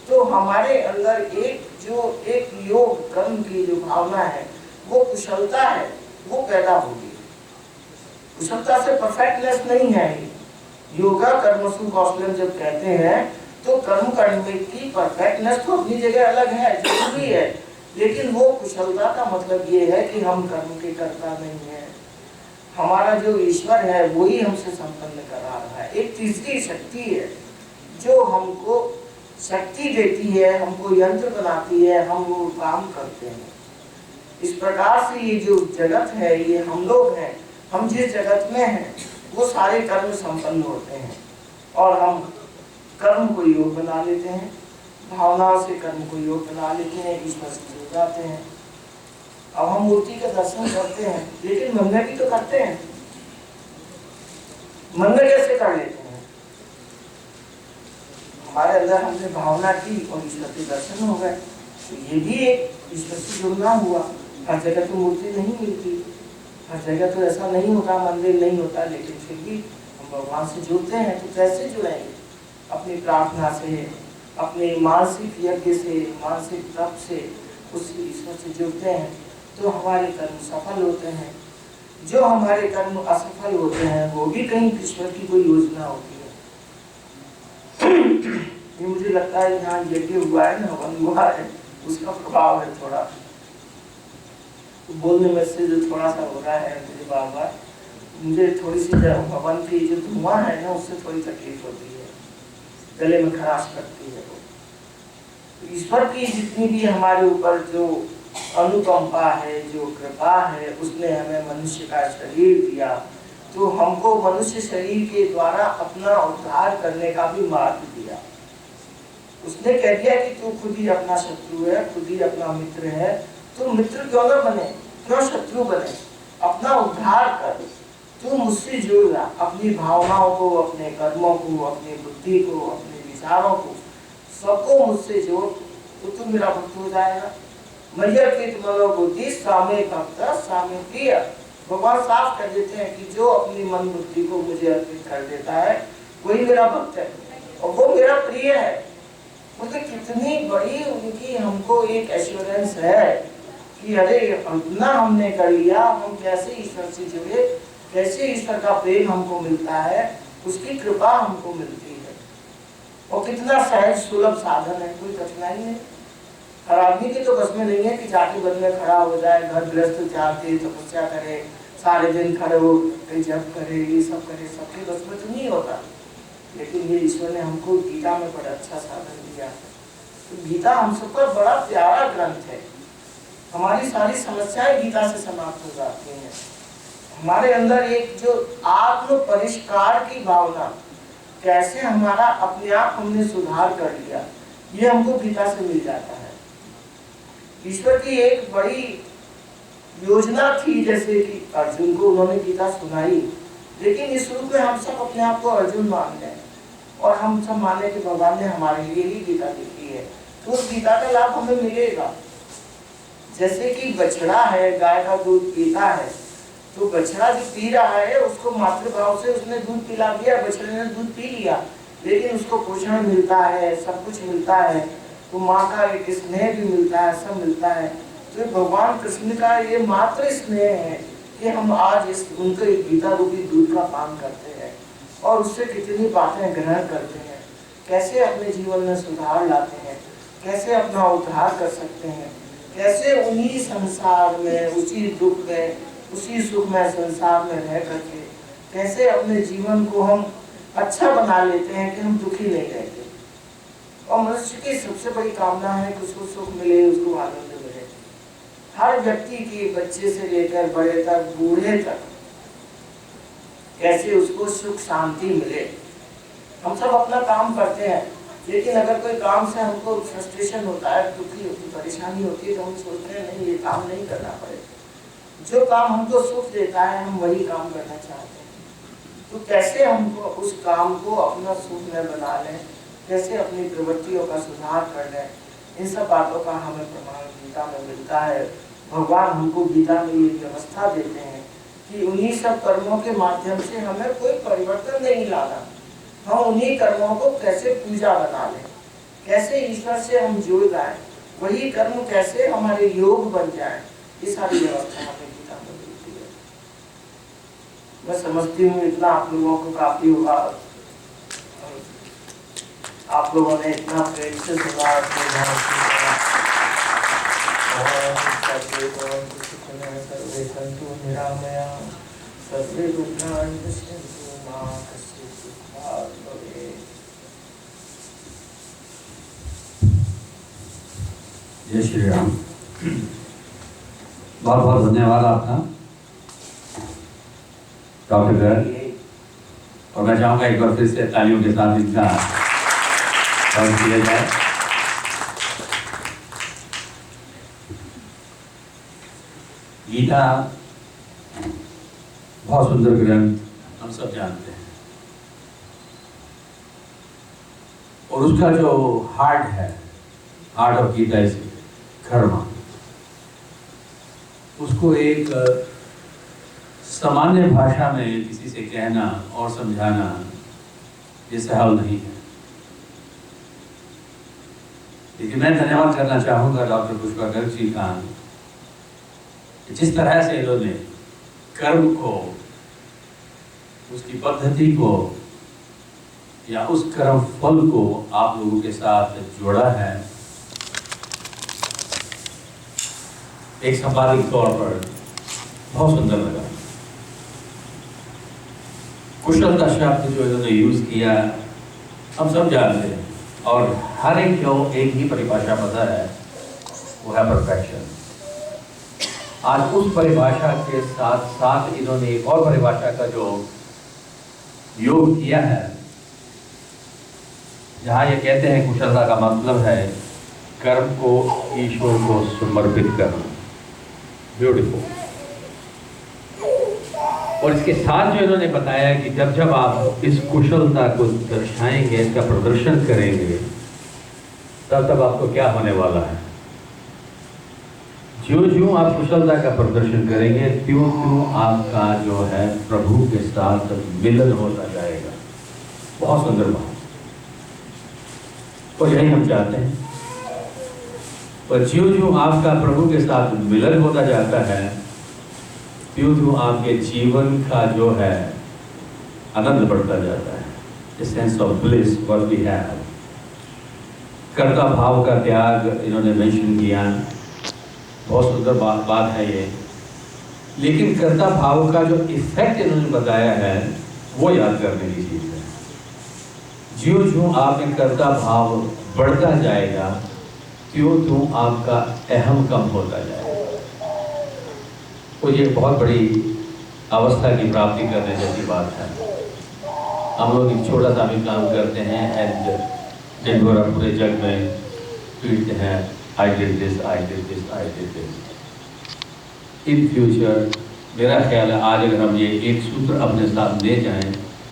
तो हमारे अंदर एक योग कर्म की जो भावना है, वो कुशलता है, वो पैदा होगी। कुशलता से परफेक्टनेस नहीं है। योगा कर्मसु कौशलम जब कहते हैं तो कर्म करने की परफेक्टनेस तो अपनी जगह अलग है, जरूरी है, लेकिन वो कुशलता का मतलब ये है कि हम कर्म के कर्ता नहीं है, हमारा जो ईश्वर है वही हमसे संपन्न करा रहा है। एक तीसरी शक्ति है जो हमको शक्ति देती है, हमको यंत्र बनाती है, हम वो काम करते हैं। इस प्रकार से ये जो जगत है, ये हम लोग हैं, हम जिस जगत में हैं वो सारे कर्म संपन्न होते हैं, और हम कर्म को योग बना लेते हैं, भावनाओं से कर्म को योग बना लेते हैं, ईश्वर से जुड़ जाते हैं। अब हम मूर्ति का दर्शन करते हैं, लेकिन मन में भी तो करते हैं। मन में कैसे कर लेते हैं? हमारे अंदर हमने भावना की और ईश्वर के दर्शन हो गए, तो ये भी एक ईश्वर से जुड़ना हुआ। हर जगह तो मूर्ति नहीं मिलती, हर जगह तो ऐसा नहीं होता, मंदिर नहीं होता, लेकिन फिर भी हम भगवान से जुड़ते हैं। तो कैसे जुड़ेंगे? अपनी प्रार्थना से, अपने मानसिक यज्ञ से, मानसिक तप से, उस ईश्वर से जुड़ते हैं, तो हमारे कर्म सफल होते हैं। जो हमारे कर्म असफल होते हैं वो भी कहीं ईश्वर की कोई योजना होती है। ये मुझे लगता है यहाँ यज्ञ हुआ है ना, हवन हुआ है, उसका प्रभाव है थोड़ा, तो बोलने में से जो थोड़ा सा हो रहा है मुझे बार बार, मुझे थोड़ी सी हवन की जो धुआं है ना उससे थोड़ी तकलीफ होती है, गले में खराश करती है। तो ईश्वर की जितनी भी हमारे ऊपर जो अनुकंपा है, जो कृपा है, उसने हमें मनुष्य का शरीर दिया, तो हमको मनुष्य शरीर के द्वारा अपना उद्धार करने का भी मार्ग दिया। उसने कह दिया कि तू खुद ही अपना शत्रु है, खुद ही अपना मित्र है, तू मित्र क्यों न बने, क्यों शत्रु बने, अपना उद्धार कर, तू मुझसे जुड़ जा, अपनी भावनाओं को, अपने कर्मों को, अपनी बुद्धि को, अपने विचारों को, सबको मुझसे जोड़, तो तू मेरा भक्त हो जाएगा। मय्यर्पित मनोबुद्धि सामे भक्त सामे प्रिय। भगवान साफ कर देते हैं कि जो अपनी मन बुद्धि को मुझे अर्पित कर देता है वही मेरा भक्त है और वो मेरा प्रिय है। मतलब कितनी बड़ी उनकी हमको एक एश्योरेंस है कि अरे इतना हमने कर लिया, हम कैसे ईश्वर से जुड़े, कैसे ईश्वर का प्रेम हमको मिलता है, उसकी कृपा हमको मिलती है, और कितना सहज सुलभ साधन है, कोई कठिनाई नहीं। हर आदमी की तो बस में नहीं है कि जाके बन में खड़ा हो जाए, घर गृहस्थ जाके तपस्या करे, सारे दिन खड़े हो जप करे, ये सब करे, सबके बस में तो नहीं होता। लेकिन ये ईश्वर ने हमको गीता में बड़ा अच्छा साधन दिया है। तो गीता हम सब पर बड़ा प्यारा ग्रंथ है, हमारी सारी समस्याएं गीता से समाप्त हो जाती हैं। हमारे अंदर एक जो आत्म परिष्कार की भावना, कैसे हमारा अपने आप हमने सुधार कर लिया, ये हमको गीता से मिल जाता है। ईश्वर की एक बड़ी योजना थी, जैसे कि अर्जुन को उन्होंने गीता सुनाई, लेकिन इस रूप में हम सब अपने आप को अर्जुन मान लें और हम सब माने कि भगवान ने हमारे लिए ही गीता लिखी है, तो उस गीता का लाभ हमें मिलेगा। जैसे कि बछड़ा है, गाय का दूध पीता है, तो बछड़ा जो पी रहा है उसको मातृभाव से उसने दूध पिला दिया, बछड़े ने दूध पी लिया, लेकिन उसको पोषण मिलता है, सब कुछ मिलता है, तो माँ का एक स्नेह भी मिलता है, सब मिलता है। तो भगवान कृष्ण का ये मात्र स्नेह है कि हम आज इस उनके गीता रूपी दूध का पान करते हैं और उससे कितनी बातें ग्रहण करते हैं, कैसे अपने जीवन में सुधार लाते हैं, कैसे अपना उद्धार कर सकते हैं, कैसे उन्हीं संसार में, उसी दुख में, उसी सुख में संसार में रह करके कैसे अपने जीवन को हम अच्छा बना लेते हैं कि हम दुखी नहीं रहते। और मनुष्य की सबसे बड़ी कामना है कि उसको सुख मिले, उसको आनंद मिले। हर व्यक्ति की, बच्चे से लेकर बड़े तक, बूढ़े तक, कैसे उसको सुख शांति मिले। हम सब अपना काम करते हैं, लेकिन अगर कोई काम से हमको फ्रस्ट्रेशन होता है, दुखी होती, परेशानी होती है, तो हम सोचते हैं नहीं ये काम नहीं करना पड़ेगा। जो काम हमको सुख देता है हम वही काम करना चाहते हैं। तो कैसे हमको उस काम को अपना सुख में बना लें, कैसे अपनी प्रवृत्तियों का सुधार कर लें, इन सब बातों का हमें प्रमाण गीता में मिलता है। भगवान हमको गीता में ये व्यवस्था देते हैं कि उन्हीं सब कर्मों के माध्यम से हमें कोई परिवर्तन नहीं लाना, हम उन्हीं कर्मों को कैसे पूजा बना लें, कैसे ईश्वर से हम जुड़ जाएं, वही कर्म कैसे हमारे योग बन जाए, ये सारी व्यवस्था हमें गीता में मिलती है। मैं समझती हूँ इतना आप लोगों को काफी होगा, आप लोगों ने इतना प्रेम से सुना, सर्वे संतु निरामया सर्वे दुःखानि पश्यन्तु मा कश्चित् दुःखात् भवेत्। जय श्री राम। बहुत बहुत धन्यवाद आपका डॉक्टर गर्ग। और मैं चाहूँगा एक बार फिर से तालियों के साथ इनका स्वागत किया जाए। गीता बहुत सुंदर ग्रंथ, हम सब जानते हैं, और उसका जो हार्ट है, हार्ट ऑफ गीता इज कर्म। उसको एक सामान्य भाषा में किसी से कहना और समझाना ये सहल नहीं है। लेकिन मैं धन्यवाद करना चाहूँगा डॉक्टर पुष्पा गर्ग जी का, जिस तरह से इन्होंने कर्म को, उसकी पद्धति को या उस कर्म फल को आप लोगों के साथ जोड़ा है। एक संपादित तौर पर बहुत सुंदर लगा। कुशलता शब्द जो इन्होंने यूज किया हम सब जानते हैं, और हर एक जो एक ही परिभाषा पता है वो है परफेक्शन। आज उस परिभाषा के साथ साथ इन्होंने एक और परिभाषा का जो योग किया है, जहाँ ये कहते हैं कुशलता का मतलब है कर्म को ईश्वर को समर्पित करना। ब्यूटीफुल। और इसके साथ जो इन्होंने बताया कि जब जब आप इस कुशलता को दर्शाएंगे, इसका प्रदर्शन करेंगे, तब तब आपको क्या होने वाला है। ज्यों आप कुशलता का प्रदर्शन करेंगे, त्यों त्यों आपका जो है प्रभु के साथ मिलन होता जाएगा। बहुत सुंदर बात, और यही हम चाहते हैं। और ज्यों आपका प्रभु के साथ मिलन होता जाता है, त्यों आपके जीवन का जो है आनंद बढ़ता जाता है। The sense of bliss what we have. कर्ता भाव का त्याग इन्होंने मेंशन किया, बहुत सुंदर बात है ये। लेकिन कर्ता भाव का जो इफेक्ट इन्होंने बताया है वो याद करने की चीज़ है। ज्यों आप में कर्ता भाव बढ़ता जाएगा, त्यों आपका अहम कम होता जाएगा। तो ये बहुत बड़ी अवस्था की प्राप्ति करने जैसी बात है। हम लोग एक छोटा सा भी काम करते हैं एंड दिन भर पूरे जग में पीटते हैं, I did this, I did this, I did this. In future, मेरा ख्याल है आज अगर हम ये एक सूत्र अपने साथ ले जाएं